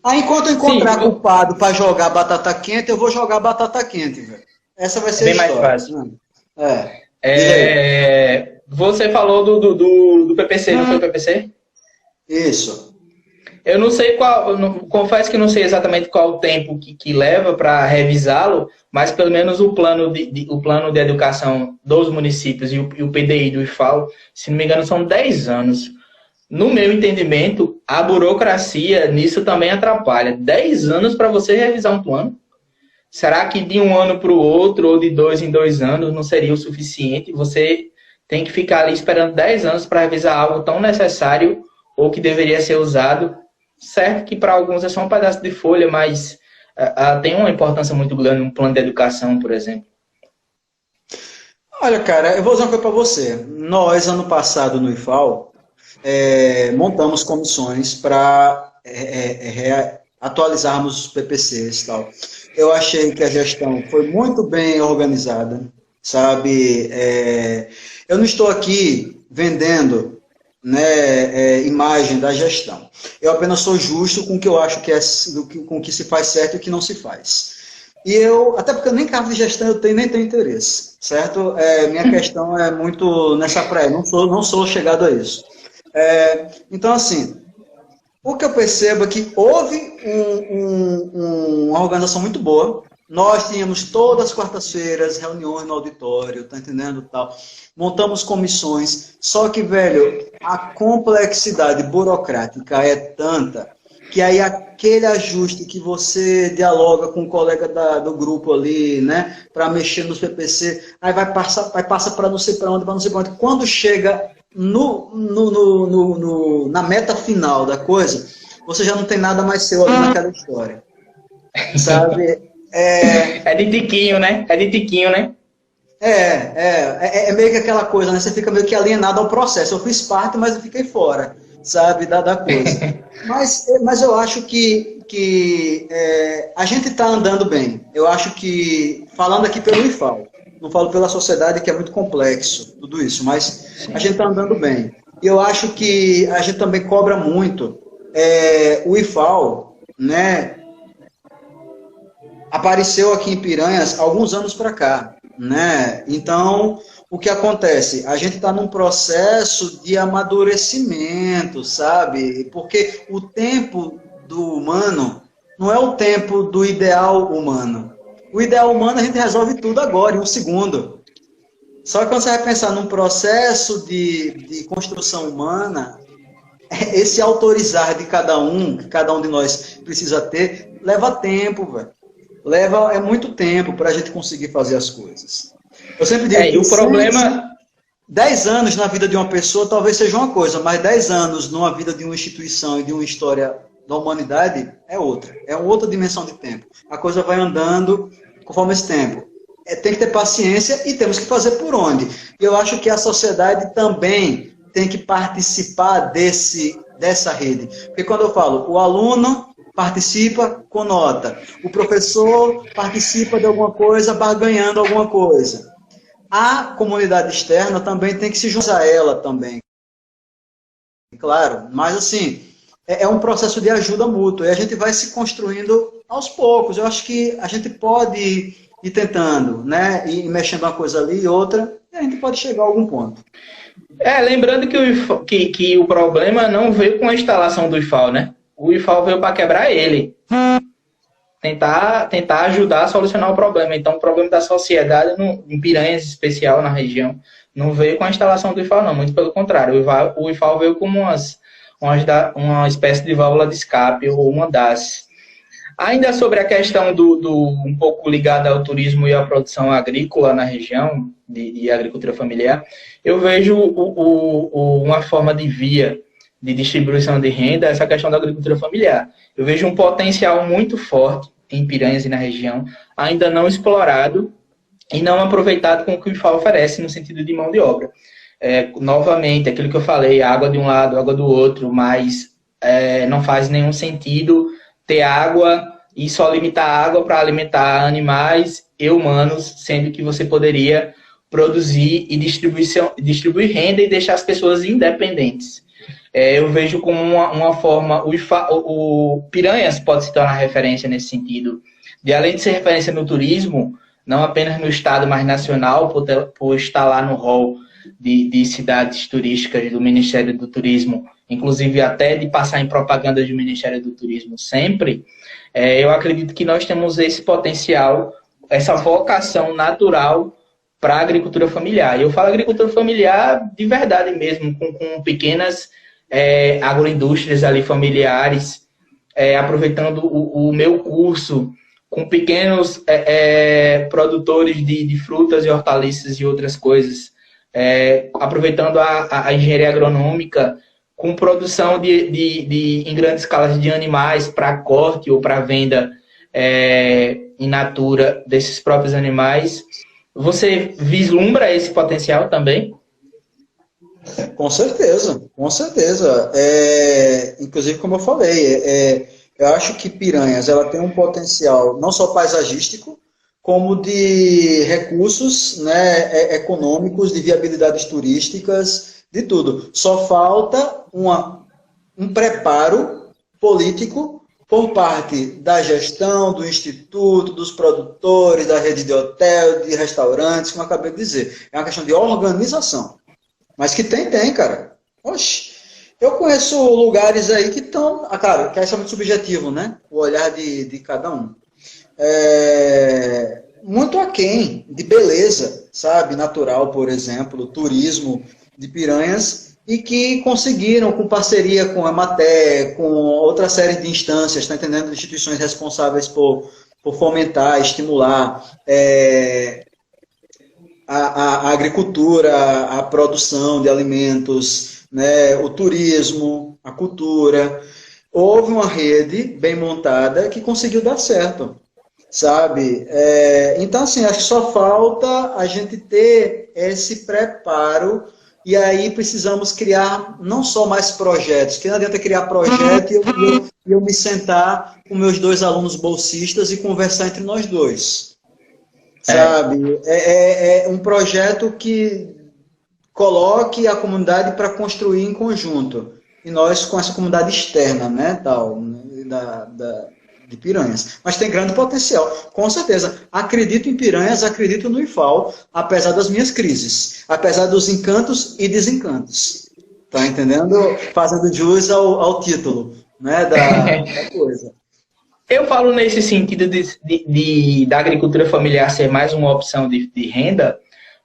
Aí, enquanto eu encontrar culpado para jogar batata quente, eu vou jogar batata quente, velho. Essa vai ser bem a história. mais fácil. Você falou do PPC, não foi o PPC? Isso. Eu não sei confesso que não sei exatamente qual o tempo que leva para revisá-lo, mas pelo menos o plano de educação dos municípios e o PDI do IFAL, se não me engano, são 10 anos. No meu entendimento, a burocracia nisso também atrapalha. 10 anos para você revisar um plano? Será que de um ano para o outro, ou de 2 em 2 anos, não seria o suficiente? Você tem que ficar ali esperando 10 anos para revisar algo tão necessário ou que deveria ser usado. Certo que para alguns é só um pedaço de folha, mas tem uma importância muito grande um plano de educação, por exemplo. Olha, cara, eu vou dizer uma coisa para você. Nós, ano passado, no IFAL, montamos comissões para atualizarmos os PPCs e tal. Eu achei que a gestão foi muito bem organizada, sabe? Eu não estou aqui vendendo, né, imagem da gestão. Eu apenas sou justo com o que eu acho que com o que se faz certo e o que não se faz. E até porque eu nem cargo de gestão eu nem tenho interesse, certo? Minha questão é muito nessa praia, não sou chegado a isso. Então, assim, o que eu percebo é que houve uma organização muito boa. Nós tínhamos todas as quartas-feiras reuniões no auditório, tá entendendo? Tal. Montamos comissões, só que, velho, a complexidade burocrática é tanta que aí aquele ajuste que você dialoga com o colega do grupo ali, né, para mexer nos PPC, aí vai passar para não sei para onde, para não sei para onde. Quando chega na meta final da coisa, você já não tem nada mais seu ali naquela história, sabe? É de tiquinho, né? É de tiquinho, né? É meio que aquela coisa, né? Você fica meio que alienado ao processo. Eu fiz parte, mas eu fiquei fora, sabe, da coisa. Mas eu acho que a gente está andando bem. Eu acho que, falando aqui pelo IFAL, não falo pela sociedade, que é muito complexo, tudo isso, mas a gente está andando bem. E eu acho que a gente também cobra muito o IFAL, né? Apareceu aqui em Piranhas alguns anos para cá, né? Então, o que acontece? A gente está num processo de amadurecimento, sabe? Porque o tempo do humano não é o tempo do ideal humano. O ideal humano a gente resolve tudo agora, em um segundo. Só que quando você vai pensar num processo de construção humana, esse autorizar de cada um, que cada um de nós precisa ter, leva tempo, velho. Leva muito tempo para a gente conseguir fazer as coisas. Eu sempre digo que o problema... 10 anos na vida de uma pessoa talvez seja uma coisa, mas 10 anos numa vida de uma instituição e de uma história da humanidade é outra. É outra dimensão de tempo. A coisa vai andando conforme esse tempo. Tem que ter paciência e temos que fazer por onde. E eu acho que a sociedade também tem que participar dessa rede. Porque quando eu falo, o aluno participa com nota, o professor participa de alguma coisa, barganhando alguma coisa. A comunidade externa também tem que se juntar a ela também. Claro, mas assim, é um processo de ajuda mútua, e a gente vai se construindo aos poucos. Eu acho que a gente pode ir tentando, né, ir mexendo uma coisa ali e outra, e a gente pode chegar a algum ponto. Lembrando que o problema não veio com a instalação do IFAL, né? O IFAL veio para quebrar ele. Tentar ajudar a solucionar o problema. Então, o problema da sociedade, em Piranhas, em especial, na região, não veio com a instalação do IFAL, não. Muito pelo contrário. O IFAL veio como uma espécie de válvula de escape, ou uma das. Ainda sobre a questão um pouco ligada ao turismo e à produção agrícola na região, de agricultura familiar, eu vejo uma forma de via de distribuição de renda, essa questão da agricultura familiar. Eu vejo um potencial muito forte em Piranhas e na região, ainda não explorado e não aproveitado com o que o IFAL oferece no sentido de mão de obra. Novamente, aquilo que eu falei, água de um lado, água do outro, mas não faz nenhum sentido ter água e só limitar a água para alimentar animais e humanos, sendo que você poderia produzir e distribuir renda e deixar as pessoas independentes. Eu vejo como uma forma, o Piranhas pode se tornar referência nesse sentido, de além de ser referência no turismo, não apenas no estado, mas nacional, por estar lá no hall de cidades turísticas do Ministério do Turismo, inclusive até de passar em propaganda do Ministério do Turismo sempre, eu acredito que nós temos esse potencial, essa vocação natural para a agricultura familiar. E eu falo agricultura familiar de verdade mesmo, com pequenas agroindústrias ali familiares, aproveitando o meu curso, com pequenos produtores de frutas e hortaliças e outras coisas, aproveitando a engenharia agronômica, com produção em grandes escalas de animais para corte ou para venda in natura desses próprios animais. Você vislumbra esse potencial também? Com certeza, com certeza. Inclusive, como eu falei, eu acho que Piranhas ela tem um potencial não só paisagístico, como de recursos, né, econômicos, de viabilidades turísticas, de tudo. Só falta um preparo político por parte da gestão, do instituto, dos produtores, da rede de hotel, de restaurantes, como eu acabei de dizer. É uma questão de organização. Mas que tem, cara. Oxe, eu conheço lugares aí que estão... Cara, que é muito subjetivo, né? O olhar de cada um. Muito aquém de beleza, sabe? Natural, por exemplo, turismo de Piranhas, e que conseguiram, com parceria com a Emater, com outra série de instâncias, tá entendendo? Instituições responsáveis por fomentar, estimular a agricultura, a produção de alimentos, né, o turismo, a cultura. Houve uma rede bem montada que conseguiu dar certo, sabe? Então, assim, acho que só falta a gente ter esse preparo, e aí precisamos criar não só mais projetos, que não adianta criar projeto e eu me sentar com meus 2 alunos bolsistas e conversar entre nós dois. Sabe? É um projeto que coloque a comunidade para construir em conjunto. E nós com essa comunidade externa, né, de Piranhas. Mas tem grande potencial, com certeza. Acredito em Piranhas, acredito no IFAL, apesar das minhas crises, apesar dos encantos e desencantos. Tá entendendo? Fazendo jus ao título, né, da coisa. Eu falo nesse sentido da agricultura familiar ser mais uma opção de renda,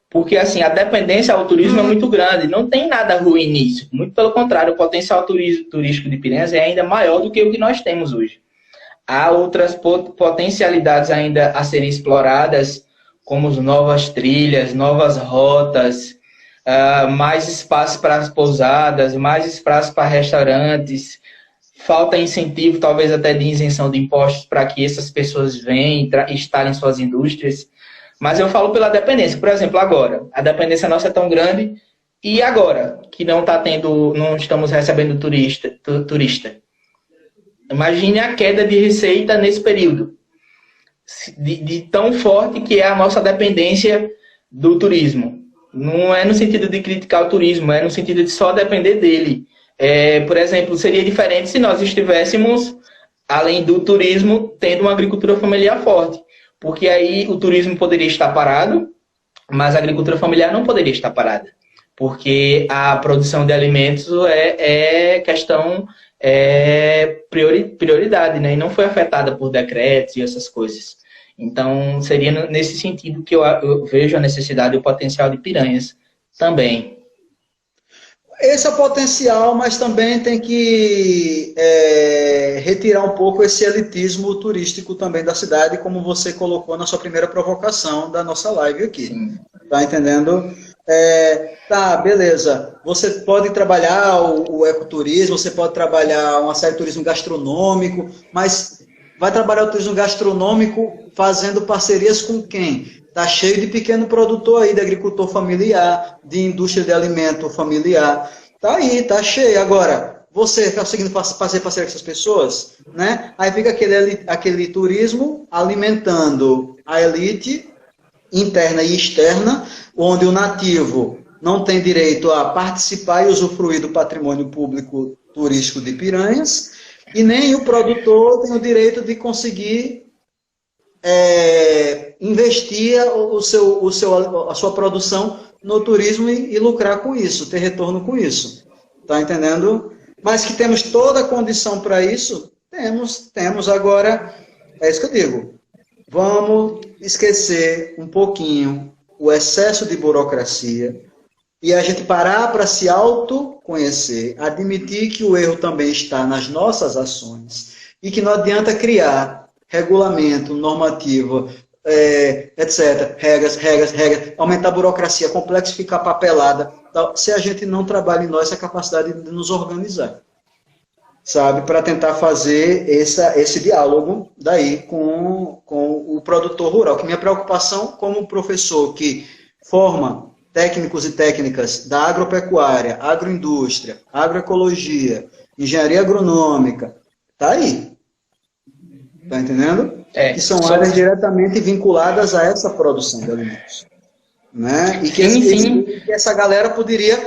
porque assim, a dependência ao turismo é muito grande, não tem nada ruim nisso. Muito pelo contrário, o potencial turístico de Piranhas é ainda maior do que o que nós temos hoje. Há outras potencialidades ainda a serem exploradas, como novas trilhas, novas rotas, mais espaços para as pousadas, mais espaços para restaurantes. Falta incentivo, talvez até de isenção de impostos para que essas pessoas venham instalem suas indústrias. Mas eu falo pela dependência. Por exemplo, agora, a dependência nossa é tão grande, e agora que não estamos recebendo turista. Imagine a queda de receita nesse período, de tão forte que é a nossa dependência do turismo. Não é no sentido de criticar o turismo, é no sentido de só depender dele. Por exemplo, seria diferente se nós estivéssemos, além do turismo, tendo uma agricultura familiar forte. Porque aí o turismo poderia estar parado, mas a agricultura familiar não poderia estar parada. Porque a produção de alimentos é questão... prioridade, né? E não foi afetada por decretos e essas coisas. Então, seria nesse sentido que eu vejo a necessidade e o potencial de Piranhas também. Esse é o potencial, mas também tem que retirar um pouco esse elitismo turístico também da cidade, como você colocou na sua primeira provocação da nossa live aqui. Sim. Tá entendendo? Tá, beleza. Você pode trabalhar o ecoturismo, você pode trabalhar uma série de turismo gastronômico, mas vai trabalhar o turismo gastronômico fazendo parcerias com quem? Tá cheio de pequeno produtor aí, de agricultor familiar, de indústria de alimento familiar. Tá aí, tá cheio. Agora, você está conseguindo fazer parceria com essas pessoas? Né? Aí fica aquele turismo alimentando a elite interna e externa, onde o nativo não tem direito a participar e usufruir do patrimônio público turístico de Piranhas, e nem o produtor tem o direito de conseguir investir a sua produção no turismo e lucrar com isso, ter retorno com isso. Tá entendendo? Mas que temos toda a condição para isso, temos. Agora, é isso que eu digo. Vamos esquecer um pouquinho o excesso de burocracia e a gente parar para se autoconhecer, admitir que o erro também está nas nossas ações e que não adianta criar regulamento, normativa, etc., regras, aumentar a burocracia, complexificar a papelada, se a gente não trabalha em nós essa capacidade de nos organizar, sabe, para tentar fazer esse diálogo daí com o produtor rural, que minha preocupação como professor que forma técnicos e técnicas da agropecuária, agroindústria, agroecologia, engenharia agronômica, tá aí. Tá entendendo? Que são áreas diretamente vinculadas a essa produção de alimentos. Né? E que essa galera poderia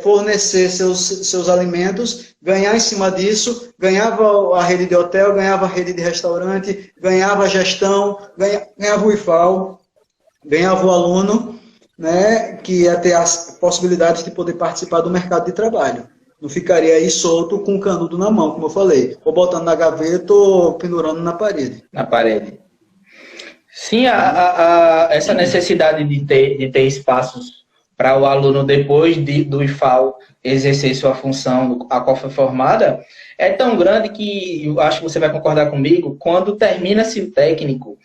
fornecer seus alimentos, ganhar em cima disso, ganhava a rede de hotel, ganhava a rede de restaurante, ganhava a gestão, ganhava o IFAO, ganhava o aluno, né, que ia ter as possibilidades de poder participar do mercado de trabalho. Não ficaria aí solto com o canudo na mão, como eu falei, ou botando na gaveta ou pendurando na parede. Na parede. Sim, essa necessidade de ter espaços para o aluno, depois do IFAO, exercer sua função a qual foi formada, é tão grande que, eu acho que você vai concordar comigo, quando termina-se o técnico,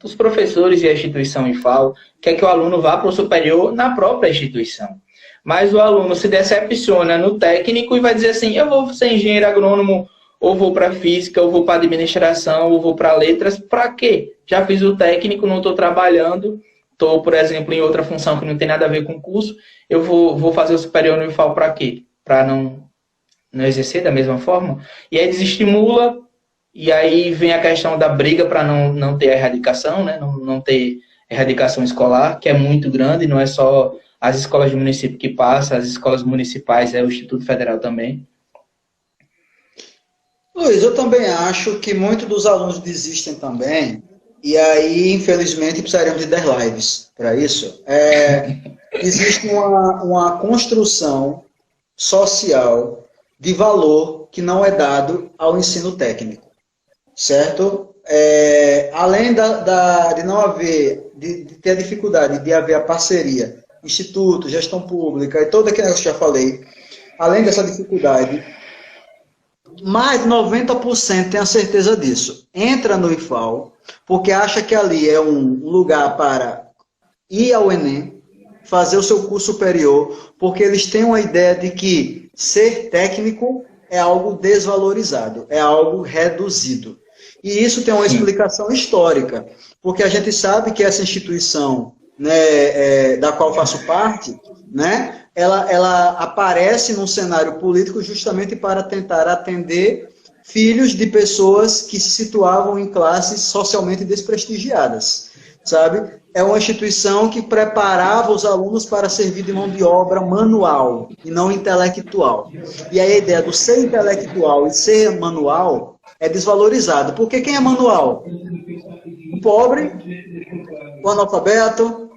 os professores e a instituição IFAO quer que o aluno vá para o superior na própria instituição. Mas o aluno se decepciona no técnico e vai dizer assim, eu vou ser engenheiro agrônomo, ou vou para física, ou vou para administração, ou vou para letras, para quê? Já fiz o técnico, não estou trabalhando, estou, por exemplo, em outra função que não tem nada a ver com o curso, eu vou fazer o superior no IFAO para quê? Para não exercer da mesma forma? E aí desestimula, e aí vem a questão da briga para não ter a erradicação, né? Não ter erradicação escolar, que é muito grande, não é só as escolas do município que passam, as escolas municipais, o Instituto Federal também. Luiz, eu também acho que muitos dos alunos desistem também, e aí, infelizmente, precisaremos de 10 lives para isso. Existe uma construção social de valor que não é dado ao ensino técnico, certo? Além de não haver, de ter a dificuldade de haver a parceria, instituto, gestão pública e todo aquele negócio que eu já falei, além dessa dificuldade, mais de 90% tem a certeza disso. Entra no IFAO, porque acha que ali é um lugar para ir ao Enem, fazer o seu curso superior, porque eles têm uma ideia de que ser técnico é algo desvalorizado, é algo reduzido. E isso tem uma explicação histórica, porque a gente sabe que essa instituição, né, da qual faço parte, né, ela aparece num cenário político justamente para tentar atender filhos de pessoas que se situavam em classes socialmente desprestigiadas, sabe? É uma instituição que preparava os alunos para servir de mão de obra manual e não intelectual. E aí a ideia do ser intelectual e ser manual é desvalorizado. Porque quem é manual? O pobre, o analfabeto,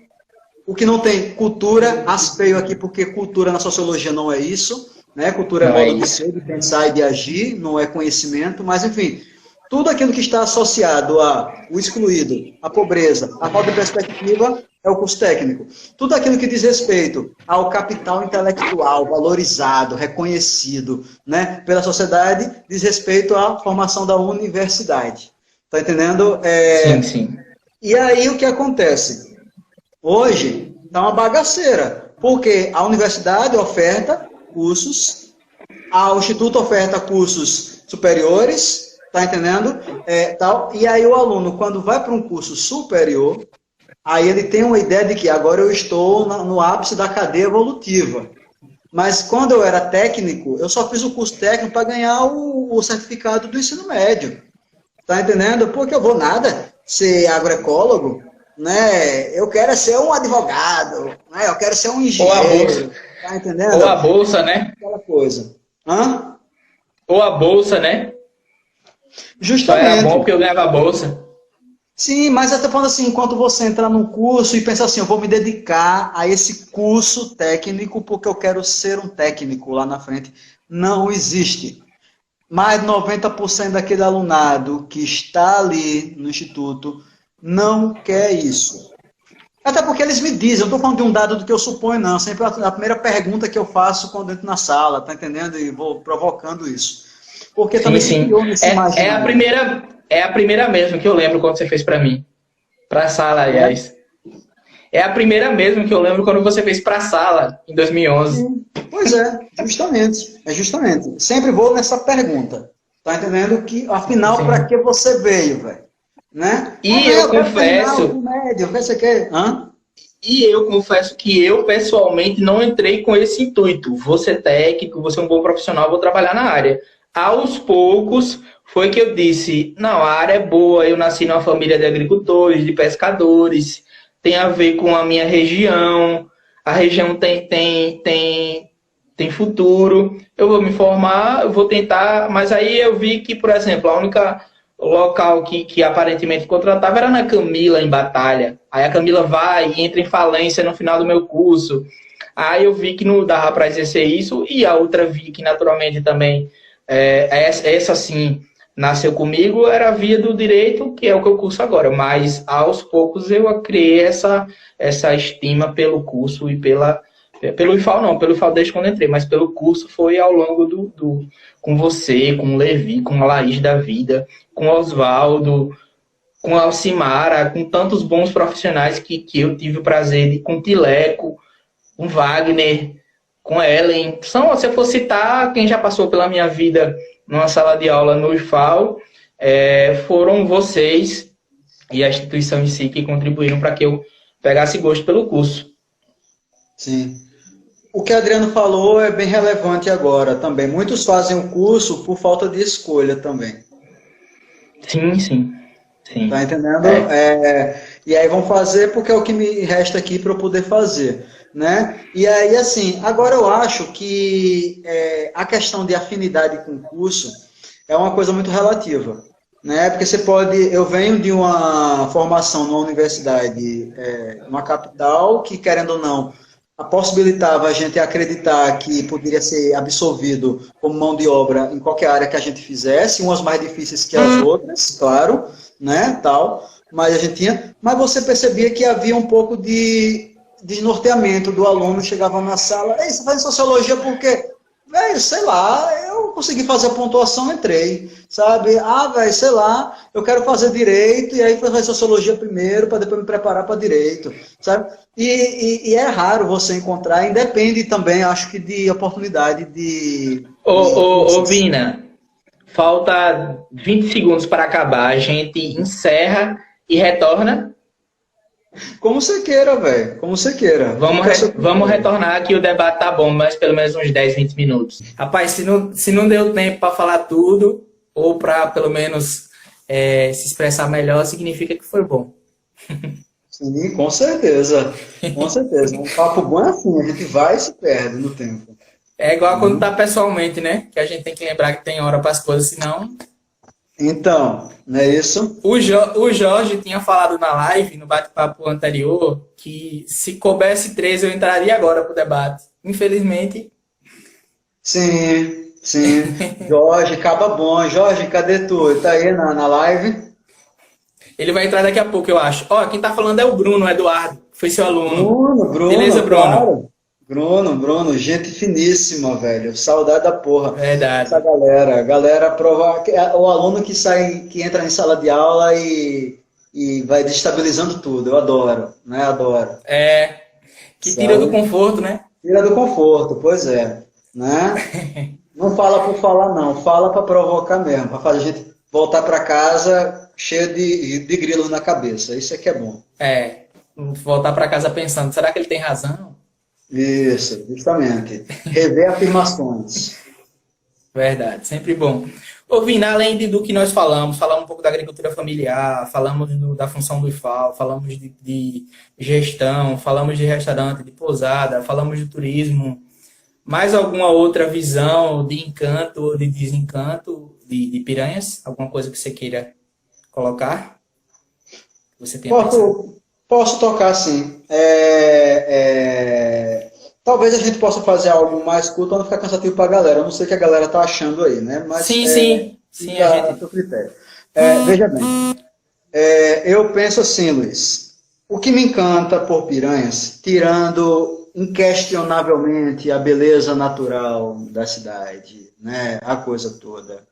o que não tem cultura, aspeio aqui porque cultura na sociologia não é isso, né? Cultura é modo de ser, de pensar e de agir, não é conhecimento, mas enfim, tudo aquilo que está associado ao excluído, à pobreza, à falta de perspectiva, é o curso técnico. Tudo aquilo que diz respeito ao capital intelectual, valorizado, reconhecido, né, pela sociedade, diz respeito à formação da universidade. Está entendendo? Sim, sim. E aí o que acontece? Hoje está uma bagaceira, porque a universidade oferta cursos, o instituto oferta cursos superiores, tá entendendo? Tal, e aí o aluno, quando vai para um curso superior, aí ele tem uma ideia de que agora eu estou no ápice da cadeia evolutiva. Mas quando eu era técnico, eu só fiz o curso técnico para ganhar o certificado do ensino médio. Tá entendendo? Porque eu vou nada ser agroecólogo, né? Eu quero ser um advogado, né? Eu quero ser um engenheiro. Tá entendendo? Ou a bolsa, né? Aquela coisa. Hã? Ou a bolsa, né? Só era bom Justamente. porque eu ganhava bolsa. Sim, mas eu estou falando assim, enquanto você entrar num curso e pensar assim, eu vou me dedicar a esse curso técnico porque eu quero ser um técnico lá na frente, não existe. Mais de 90% daquele alunado que está ali no instituto não quer isso. Até porque eles me dizem, eu não estou falando de um dado do que eu suponho, não. Sempre a primeira pergunta que eu faço quando entro na sala, tá entendendo? E vou provocando isso. Porque Sim, também se sim. criou nesse imaginário. É a primeira mesmo que eu lembro quando você fez para mim. Para a sala, Né? aliás. É a primeira mesmo que eu lembro quando você fez para a sala, em 2011. Sim. Pois é, justamente. É justamente. Sempre vou nessa pergunta. Tá entendendo? Que, afinal, para Sim. que você veio, velho? Né? Ah, E não, eu eu quero terminar o confesso, médio, o que você quer? Hã? e eu confesso que eu pessoalmente não entrei com esse intuito. Vou ser técnico, vou ser um bom profissional, vou trabalhar na área. Aos poucos foi que eu disse, não, a área é boa, eu nasci numa família de agricultores, de pescadores, tem a ver com a minha região, a região tem futuro, eu vou me formar, eu vou tentar, mas aí eu vi que, por exemplo, a única local que aparentemente contratava era na Camila, em Batalha. Aí a Camila vai e entra em falência no final do meu curso. Aí eu vi que não dava para exercer isso, e a outra vi que naturalmente também, essa sim, nasceu comigo, era a via do direito, que é o que eu curso agora. Mas aos poucos eu criei essa estima pelo curso e pelo IFAL não, pelo IFAL desde quando entrei, mas pelo curso foi ao longo com você, com o Levi, com a Laís da vida, com o Oswaldo, com a Alcimara, com tantos bons profissionais que eu tive o prazer de, com o Tileco, com o Wagner, com a Ellen. Se eu for citar quem já passou pela minha vida numa sala de aula no IFAL, foram vocês e a instituição em si que contribuíram para que eu pegasse gosto pelo curso. Sim. O que Adriano falou é bem relevante agora também. Muitos fazem o curso por falta de escolha também. Sim, sim, Tá sim. entendendo? É, E aí vão fazer porque é o que me resta aqui para eu poder fazer, né? E aí, assim, agora eu acho que a questão de afinidade com o curso é uma coisa muito relativa, né? Porque você pode... Eu venho de uma formação numa universidade, numa capital, que, querendo ou não, possibilitava a gente acreditar que poderia ser absorvido como mão de obra em qualquer área que a gente fizesse, umas mais difíceis que as outras, claro, né, tal, mas a gente tinha, mas você percebia que havia um pouco de desnorteamento do aluno, chegava na sala, ei, você faz sociologia por quê? Velho, sei lá, eu consegui fazer a pontuação, entrei, sabe? Ah, velho, sei lá, eu quero fazer direito, e aí fazer sociologia primeiro, para depois me preparar para direito, sabe? E é raro você encontrar, e depende também, acho que, de oportunidade de cursos. Vina, falta 20 segundos para acabar. A gente encerra e retorna. Como você queira, velho, como você queira, fica a seu Vamos critério. retornar que o debate tá bom, mas pelo menos uns 10, 20 minutos. Rapaz, se não deu tempo para falar tudo, ou para pelo menos se expressar melhor, significa que foi bom. Sim, com certeza. Com certeza. Um papo bom é assim, a gente vai e se perde no tempo. É igual quando Né? tá pessoalmente, né? Que a gente tem que lembrar que tem hora para as coisas, senão. Então, não é isso? O Jorge tinha falado na live, no bate-papo anterior, que se coubesse 13 eu entraria agora pro debate. Infelizmente, Sim, sim. Jorge, caba bom. Jorge, cadê tu? Tá aí na live? ele vai entrar daqui a pouco, eu acho. Ó, quem tá falando é o Bruno Eduardo, que foi seu aluno. Beleza, Bruno, Bruno? claro. Bruno, gente finíssima, velho. Saudade da porra. Essa Verdade. galera. Galera prova. O aluno que sai, que entra em sala de aula e vai destabilizando tudo. Eu adoro, né? Adoro. É, que tira do Sabe? conforto, né? Tira do conforto, pois é. Né? Não fala por falar, não. Fala para provocar mesmo, para fazer a gente voltar para casa cheio de grilos na cabeça. Isso é que é bom. É, voltar para casa pensando, será que ele tem razão? Isso, justamente. Rever afirmações. Verdade, sempre bom. Ô, Vina, além do que nós falamos um pouco da agricultura familiar, falamos da função do IFAO, falamos de gestão, falamos de restaurante, de pousada, falamos de turismo. Mais alguma outra visão de encanto ou de desencanto de Piranhas? Alguma coisa que você queira colocar? Você tem pensado? Posso tocar, sim. Talvez a gente possa fazer algo mais curto para não ficar cansativo para a galera. Eu não sei o que a galera está achando aí, né? Mas Sim, sim. Sim, a fica a gente. seu critério. Veja bem, eu penso assim, Luiz. O que me encanta por Piranhas, tirando inquestionavelmente a beleza natural da cidade, né? A coisa toda.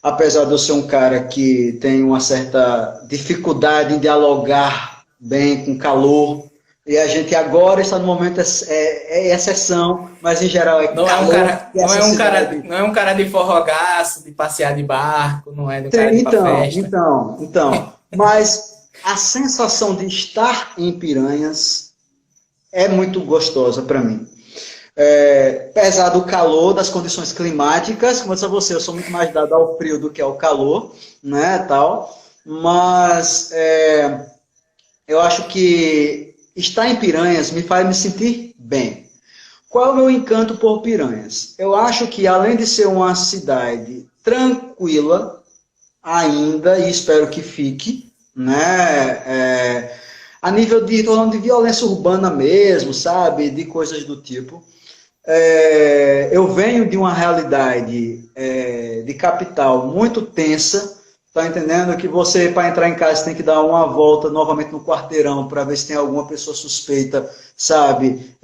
Apesar de eu ser um cara que tem uma certa dificuldade em dialogar bem com calor, e a gente agora está no momento é exceção, mas em geral é Não é um calor cara, e essa cidade. não é um cara de forrogaço, de passear de barco, não é um cara de ir pra festa. Mas a sensação de estar em Piranhas é muito gostosa para mim. Apesar do calor, das condições climáticas, como eu disse a você, eu sou muito mais dado ao frio do que ao calor, né, tal, mas eu acho que estar em Piranhas me faz me sentir bem. Qual é o meu encanto por Piranhas? Eu acho que além de ser uma cidade tranquila, ainda, e espero que fique, né, a nível de violência urbana mesmo, sabe, de coisas do tipo, eu venho de uma realidade de capital muito tensa, tá entendendo? Que você, para entrar em casa, tem que dar uma volta novamente no quarteirão para ver se tem alguma pessoa suspeita, sabe?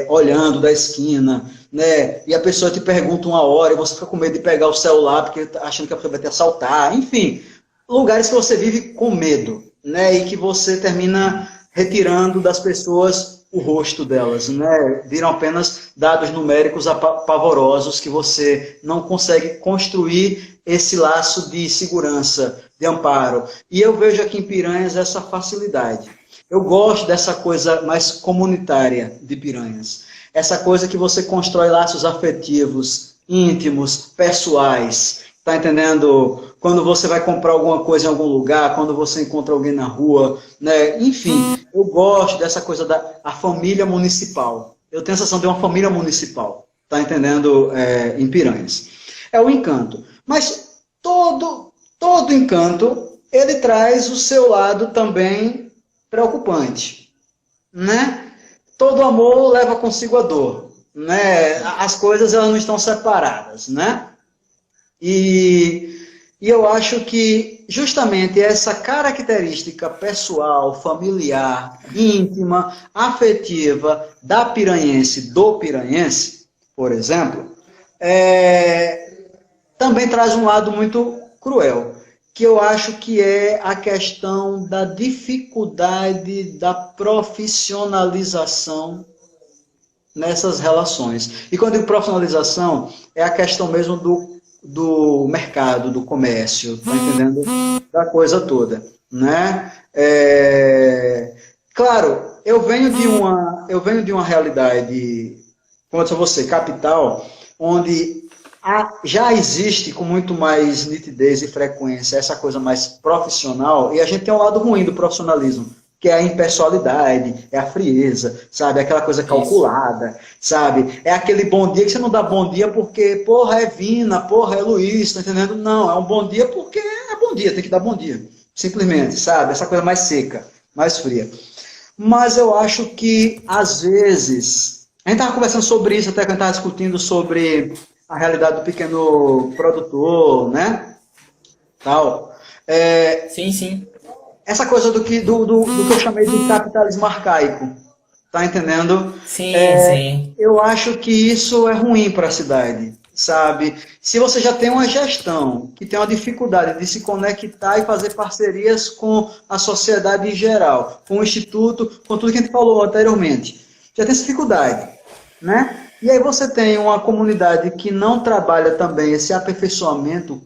Olhando da esquina, né? E a pessoa te pergunta uma hora e você fica com medo de pegar o celular porque tá achando que a pessoa vai te assaltar. Enfim, lugares que você vive com medo, né? E que você termina retirando das pessoas o rosto delas, né? Viram apenas dados numéricos pavorosos que você não consegue construir esse laço de segurança, de amparo. E eu vejo aqui em Piranhas essa facilidade. Eu gosto dessa coisa mais comunitária de Piranhas. Essa coisa que você constrói laços afetivos, íntimos, pessoais. Tá entendendo? Quando você vai comprar alguma coisa em algum lugar, quando você encontra alguém na rua, né? Enfim, eu gosto dessa coisa da a família municipal. Eu tenho a sensação de uma família municipal, tá entendendo? Em Piranhas. É o encanto. Mas todo encanto, ele traz o seu lado também preocupante, né? Todo amor leva consigo a dor, né? As coisas elas não estão separadas, né? E eu acho que justamente essa característica pessoal, familiar, íntima, afetiva da piranhense, do piranhense, por exemplo, também traz um lado muito cruel, que eu acho que é a questão da dificuldade da profissionalização nessas relações. E quando eu digo profissionalização, é a questão mesmo do mercado, do comércio, tá entendendo? Da coisa toda, né? Claro, eu venho de uma realidade, como eu disse a você, capital, onde já existe com muito mais nitidez e frequência essa coisa mais profissional, e a gente tem um lado ruim do profissionalismo, que é a impessoalidade, é a frieza, sabe? Aquela coisa calculada, sabe? É aquele bom dia que você não dá bom dia porque, porra, é Vina, porra, é Luiz, tá entendendo? Não, é um bom dia porque é bom dia, tem que dar bom dia. Simplesmente, sabe? Essa coisa mais seca, mais fria. Mas eu acho que, às vezes, a gente estava conversando sobre isso, até que a gente estava discutindo sobre a realidade do pequeno produtor, né? Tal. Sim, sim. Essa coisa do que eu chamei de capitalismo arcaico, tá entendendo? Sim, sim. Eu acho que isso é ruim para a cidade, sabe? Se você já tem uma gestão que tem uma dificuldade de se conectar e fazer parcerias com a sociedade em geral, com o instituto, com tudo que a gente falou anteriormente, já tem essa dificuldade, né? E aí você tem uma comunidade que não trabalha também esse aperfeiçoamento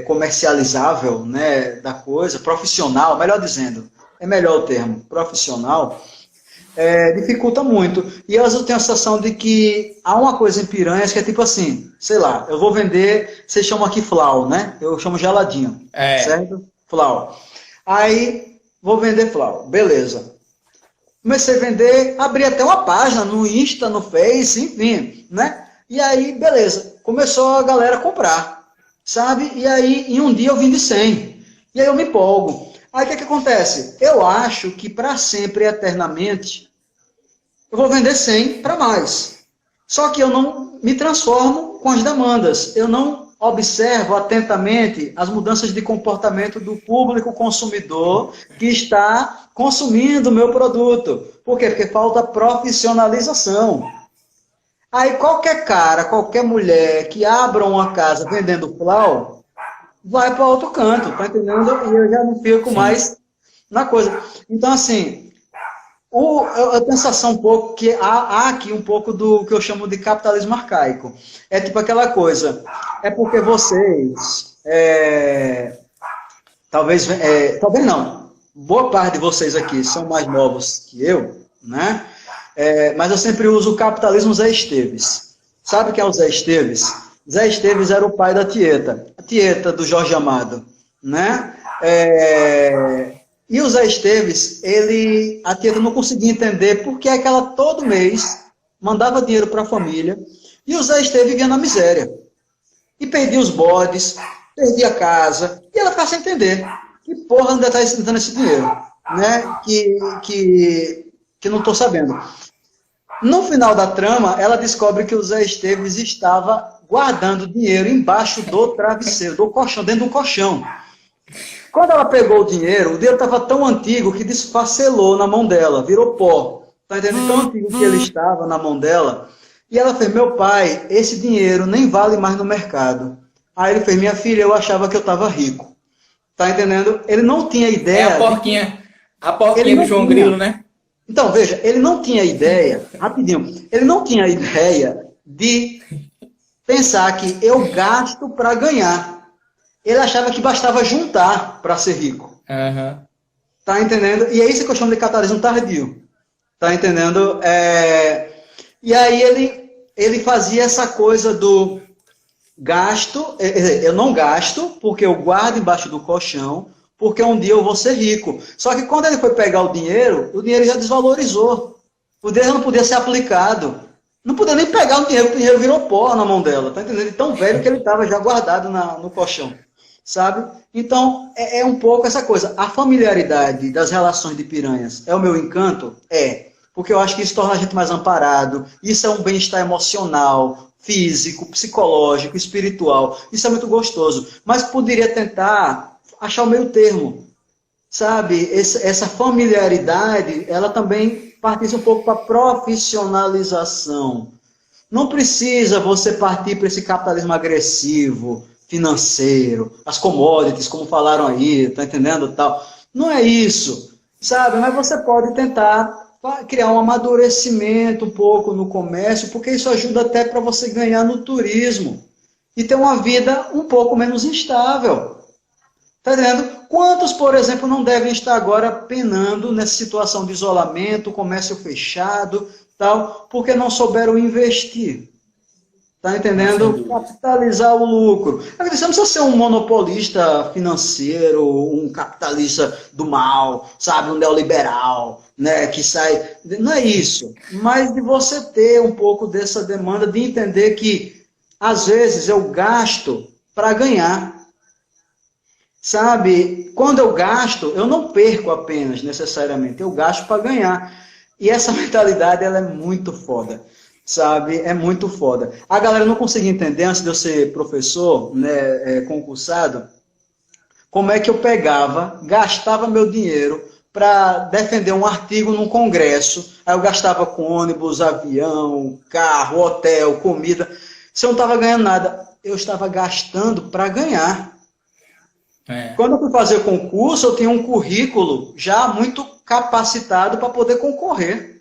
comercializável, né, da coisa, profissional, melhor dizendo, é melhor o termo, profissional, dificulta muito. E às vezes eu tenho a sensação de que há uma coisa em Piranhas que é tipo assim, sei lá, eu vou vender, vocês chamam aqui flau, né? Eu chamo geladinho, certo? Flau. Aí, vou vender flau, beleza. Comecei a vender, abri até uma página no Insta, no Face, enfim, né? E aí, beleza, começou a galera a comprar. sabe? E aí, em um dia eu vim de 100. E aí eu me empolgo. Aí o que acontece? Eu acho que para sempre e eternamente eu vou vender 100 para mais. Só que eu não me transformo com as demandas. Eu não observo atentamente as mudanças de comportamento do público consumidor que está consumindo o meu produto. Por quê? Porque falta profissionalização. Aí qualquer cara, qualquer mulher que abra uma casa vendendo flau, vai para outro canto, tá entendendo? E eu já não fico Sim. mais na coisa. Então, assim, eu tenho a sensação um pouco que há aqui um pouco do que eu chamo de capitalismo arcaico. É tipo aquela coisa, é porque vocês, talvez não, boa parte de vocês aqui são mais novos que eu, né? Mas eu sempre uso o capitalismo Zé Esteves. Sabe quem é o Zé Esteves? Zé Esteves era o pai da Tieta, a Tieta do Jorge Amado, né? E o Zé Esteves, a Tieta não conseguia entender por que é que ela todo mês mandava dinheiro para a família e o Zé Esteves vivia na miséria. E perdia os bodes, perdia a casa, e ela ficava sem entender. Que porra ainda está dando esse dinheiro? Né? Que não estou sabendo. No final da trama, ela descobre que o Zé Esteves estava guardando dinheiro embaixo do travesseiro, do colchão, dentro do colchão. Quando ela pegou o dinheiro estava tão antigo que desfacelou na mão dela, virou pó. Está entendendo? Tão antigo que ele estava na mão dela. E ela fez, meu pai, esse dinheiro nem vale mais no mercado. Aí ele fez, minha filha, eu achava que eu estava rico. Tá entendendo? Ele não tinha ideia. É a porquinha do João Grilo, né? Então, veja, ele não tinha ideia, rapidinho, ele não tinha ideia de pensar que eu gasto para ganhar. Ele achava que bastava juntar para ser rico. Uhum. Tá entendendo? E é isso que eu chamo de capitalismo tardio. Tá entendendo? E aí ele fazia essa coisa do gasto, eu não gasto porque eu guardo embaixo do colchão, porque um dia eu vou ser rico. Só que quando ele foi pegar o dinheiro já desvalorizou. O dinheiro já não podia ser aplicado. Não podia nem pegar o dinheiro virou pó na mão dela. Tá entendendo? De tão velho que ele estava já guardado no colchão. Sabe? Então, é um pouco essa coisa. A familiaridade das relações de piranhas é o meu encanto? É. Porque eu acho que isso torna a gente mais amparado. Isso é um bem-estar emocional, físico, psicológico, espiritual. Isso é muito gostoso. Mas poderia tentar achar o meio termo. Sabe? Essa familiaridade, ela também participa um pouco para a profissionalização. Não precisa você partir para esse capitalismo agressivo, financeiro, as commodities, como falaram aí, tá entendendo? Tal. Não é isso, sabe? Mas você pode tentar criar um amadurecimento um pouco no comércio, porque isso ajuda até para você ganhar no turismo e ter uma vida um pouco menos instável. Tá entendendo? Quantos, por exemplo, não devem estar agora penando nessa situação de isolamento, comércio fechado, tal, porque não souberam investir? Tá entendendo? Capitalizar o lucro. Você não precisa ser um monopolista financeiro, um capitalista do mal, sabe? Um neoliberal, né? Que sai... Não é isso. Mas de você ter um pouco dessa demanda de entender que, às vezes, eu gasto para ganhar. Sabe? Quando eu gasto, eu não perco apenas, necessariamente. Eu gasto para ganhar. E essa mentalidade, ela é muito foda. Sabe? É muito foda. A galera não conseguia entender, antes de eu ser professor, né, concursado, como é que eu pegava, gastava meu dinheiro para defender um artigo num congresso. Aí eu gastava com ônibus, avião, carro, hotel, comida. Se eu não estava ganhando nada, eu estava gastando para ganhar. Quando eu fui fazer o concurso, eu tinha um currículo já muito capacitado para poder concorrer.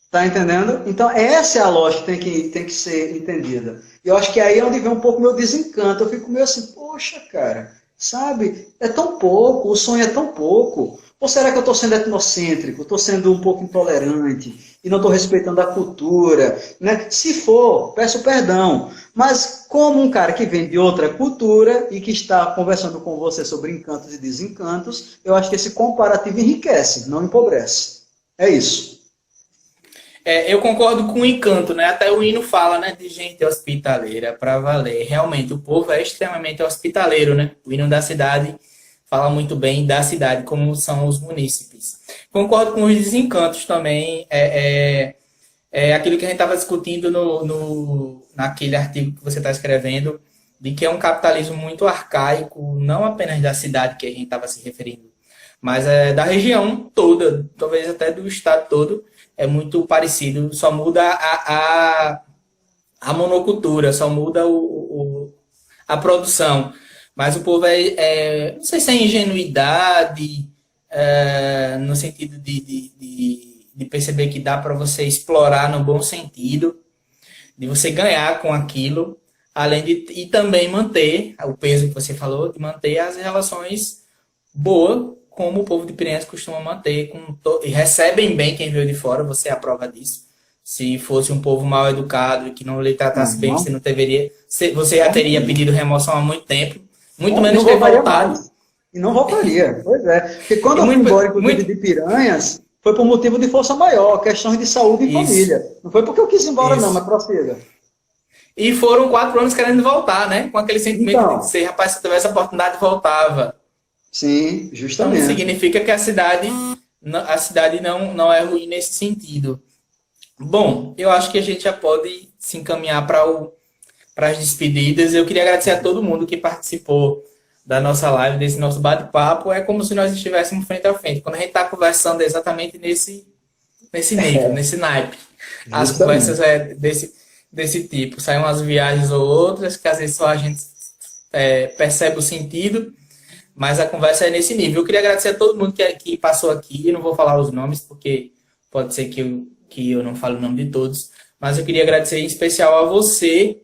Tá entendendo? Então, essa é a lógica que tem que ser entendida. E eu acho que aí é onde vem um pouco o meu desencanto. Eu fico meio assim, poxa, cara, sabe? É tão pouco, o sonho é tão pouco. Ou será que eu estou sendo etnocêntrico, estou sendo um pouco intolerante e não estou respeitando a cultura? Né? Se for, peço perdão. Mas como um cara que vem de outra cultura e que está conversando com você sobre encantos e desencantos, eu acho que esse comparativo enriquece, não empobrece. É isso. Eu concordo com o encanto, né? Até o hino fala, né? De gente hospitaleira para valer. Realmente, o povo é extremamente hospitaleiro, né? O hino da cidade fala muito bem da cidade, como são os munícipes. Concordo com os desencantos também. É aquilo que a gente estava discutindo naquele artigo que você está escrevendo, de que é um capitalismo muito arcaico, não apenas da cidade que a gente estava se referindo, mas da região toda, talvez até do estado todo, é muito parecido, só muda a monocultura, só muda a produção. Mas o povo não sei se é ingenuidade, no sentido de perceber que dá para você explorar no bom sentido, de você ganhar com aquilo, além e também manter o peso que você falou, de manter as relações boas, como o povo de Piranhas costuma manter, e recebem bem quem veio de fora, você é a prova disso. Se fosse um povo mal educado e que não lhe tratasse bem, você não deveria, você já teria pedido remoção há muito tempo, muito menos ter voltado. E não voltaria, pois é. Porque quando eu fui embora, inclusive, de Piranhas, foi por motivo de força maior, questões de saúde e família. Não foi porque eu quis ir embora, não, mas prossiga. E foram 4 anos querendo voltar, né? Com aquele sentimento de ser, rapaz, se eu tivesse a oportunidade, voltava. Sim, justamente. Então significa que a cidade não é ruim nesse sentido. Bom, eu acho que a gente já pode se encaminhar para as despedidas. Eu queria agradecer a todo mundo que participou da nossa live, desse nosso bate-papo. É como se nós estivéssemos frente a frente. Quando a gente está conversando exatamente nesse nível, nesse naipe. As conversas desse tipo. Saem umas viagens ou outras, que às vezes só a gente percebe o sentido, mas a conversa é nesse nível. Eu queria agradecer a todo mundo que passou aqui. Eu não vou falar os nomes, porque pode ser que eu não fale o nome de todos, mas eu queria agradecer em especial a você,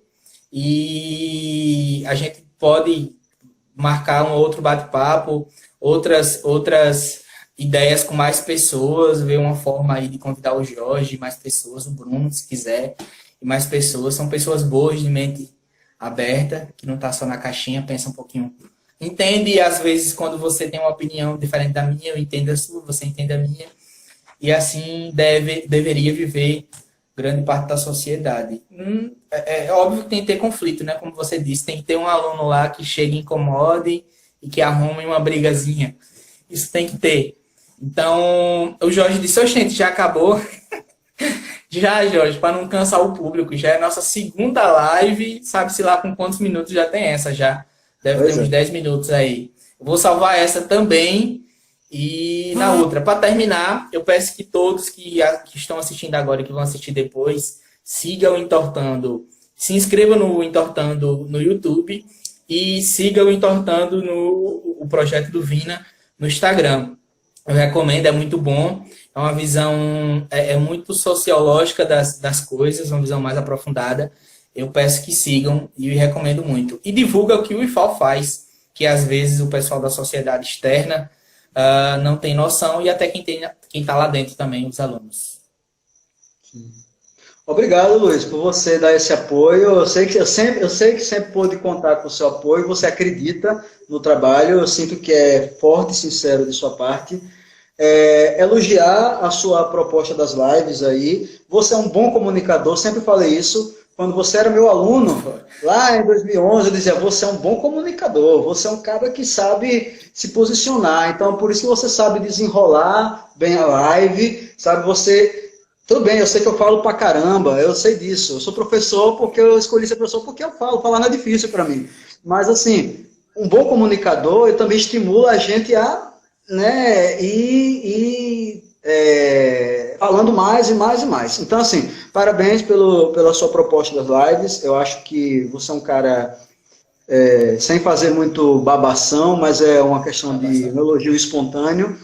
e a gente pode marcar um outro bate-papo, outras ideias com mais pessoas, ver uma forma aí de convidar o Jorge, mais pessoas, o Bruno, se quiser, e mais pessoas. São pessoas boas, de mente aberta, que não está só na caixinha, pensa um pouquinho. Entende, às vezes, quando você tem uma opinião diferente da minha, eu entendo a sua, você entende a minha, e assim deveria viver grande parte da sociedade. É óbvio que tem que ter conflito, né? Como você disse, tem que ter um aluno lá que chegue e incomode e que arrume uma brigazinha. Isso tem que ter. Então, o Jorge disse, gente, já acabou. Já, Jorge, para não cansar o público, já é nossa segunda live, sabe-se lá com quantos minutos já tem essa já. Deve ter uns 10 minutos aí. Eu vou salvar essa também. E na outra, para terminar, eu peço que todos que estão assistindo agora e que vão assistir depois, sigam o Entortando, se inscrevam no Entortando no YouTube e sigam o Entortando no projeto do Vina no Instagram. Eu recomendo, é muito bom, é uma visão muito sociológica das coisas, uma visão mais aprofundada. Eu peço que sigam e recomendo muito. E divulga o que o IFAL faz, que às vezes o pessoal da sociedade externa não tem noção, e até quem está lá dentro também, os alunos. Sim. Obrigado, Luiz, por você dar esse apoio. Eu sei que sempre pude contar com o seu apoio, você acredita no trabalho, eu sinto que é forte e sincero de sua parte. Elogiar a sua proposta das lives aí. Você é um bom comunicador, sempre falei isso. Quando você era meu aluno, lá em 2011, eu dizia, você é um bom comunicador, você é um cara que sabe se posicionar, então por isso que você sabe desenrolar bem a live, sabe, tudo bem, eu sei que eu falo pra caramba, eu sei disso, eu sou professor porque eu escolhi ser professor porque eu falar não é difícil para mim, mas assim, um bom comunicador também estimula a gente a, né, falando mais e mais e mais. Então, assim, parabéns pela sua proposta das lives. Eu acho que você é um cara sem fazer muito babação, mas é uma questão de um elogio espontâneo.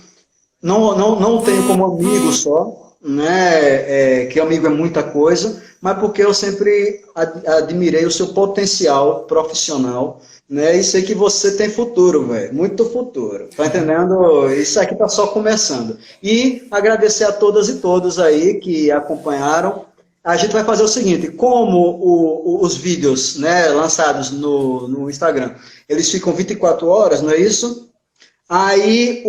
Não tenho como amigo só, né? Que amigo é muita coisa, mas porque eu sempre admirei o seu potencial profissional, né? E sei que você tem futuro, velho, muito futuro. Tá entendendo? Isso aqui tá só começando. E agradecer a todas e todos aí que acompanharam. A gente vai fazer o seguinte, como os vídeos, né, lançados no Instagram, eles ficam 24 horas, não é isso? Aí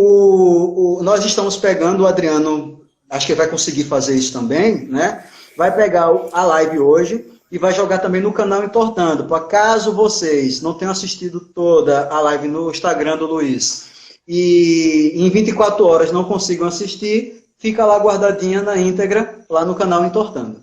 nós estamos pegando o Adriano acho que vai conseguir fazer isso também, né? Vai pegar a live hoje e vai jogar também no canal Entortando. Para caso vocês não tenham assistido toda a live no Instagram do Luiz e em 24 horas não consigam assistir, fica lá guardadinha na íntegra, lá no canal Entortando.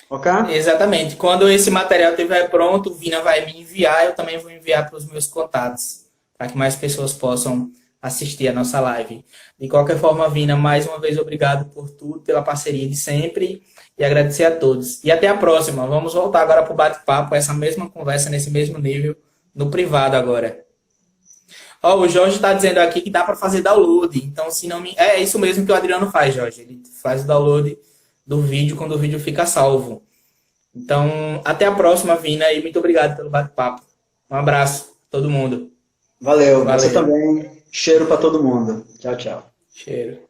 Ok? Exatamente. Quando esse material estiver pronto, o Vina vai me enviar, eu também vou enviar para os meus contatos, para que mais pessoas possam assistir a nossa live. De qualquer forma, Vina, mais uma vez obrigado por tudo, pela parceria de sempre e agradecer a todos. E até a próxima. Vamos voltar agora para o bate-papo, essa mesma conversa nesse mesmo nível, no privado agora. Ó, o Jorge está dizendo aqui que dá para fazer download. Então, se não me... É isso mesmo que o Adriano faz, Jorge. Ele faz o download do vídeo quando o vídeo fica salvo. Então, até a próxima, Vina, e muito obrigado pelo bate-papo. Um abraço a todo mundo. Valeu. Você também. Cheiro para todo mundo. Tchau, tchau. Cheiro.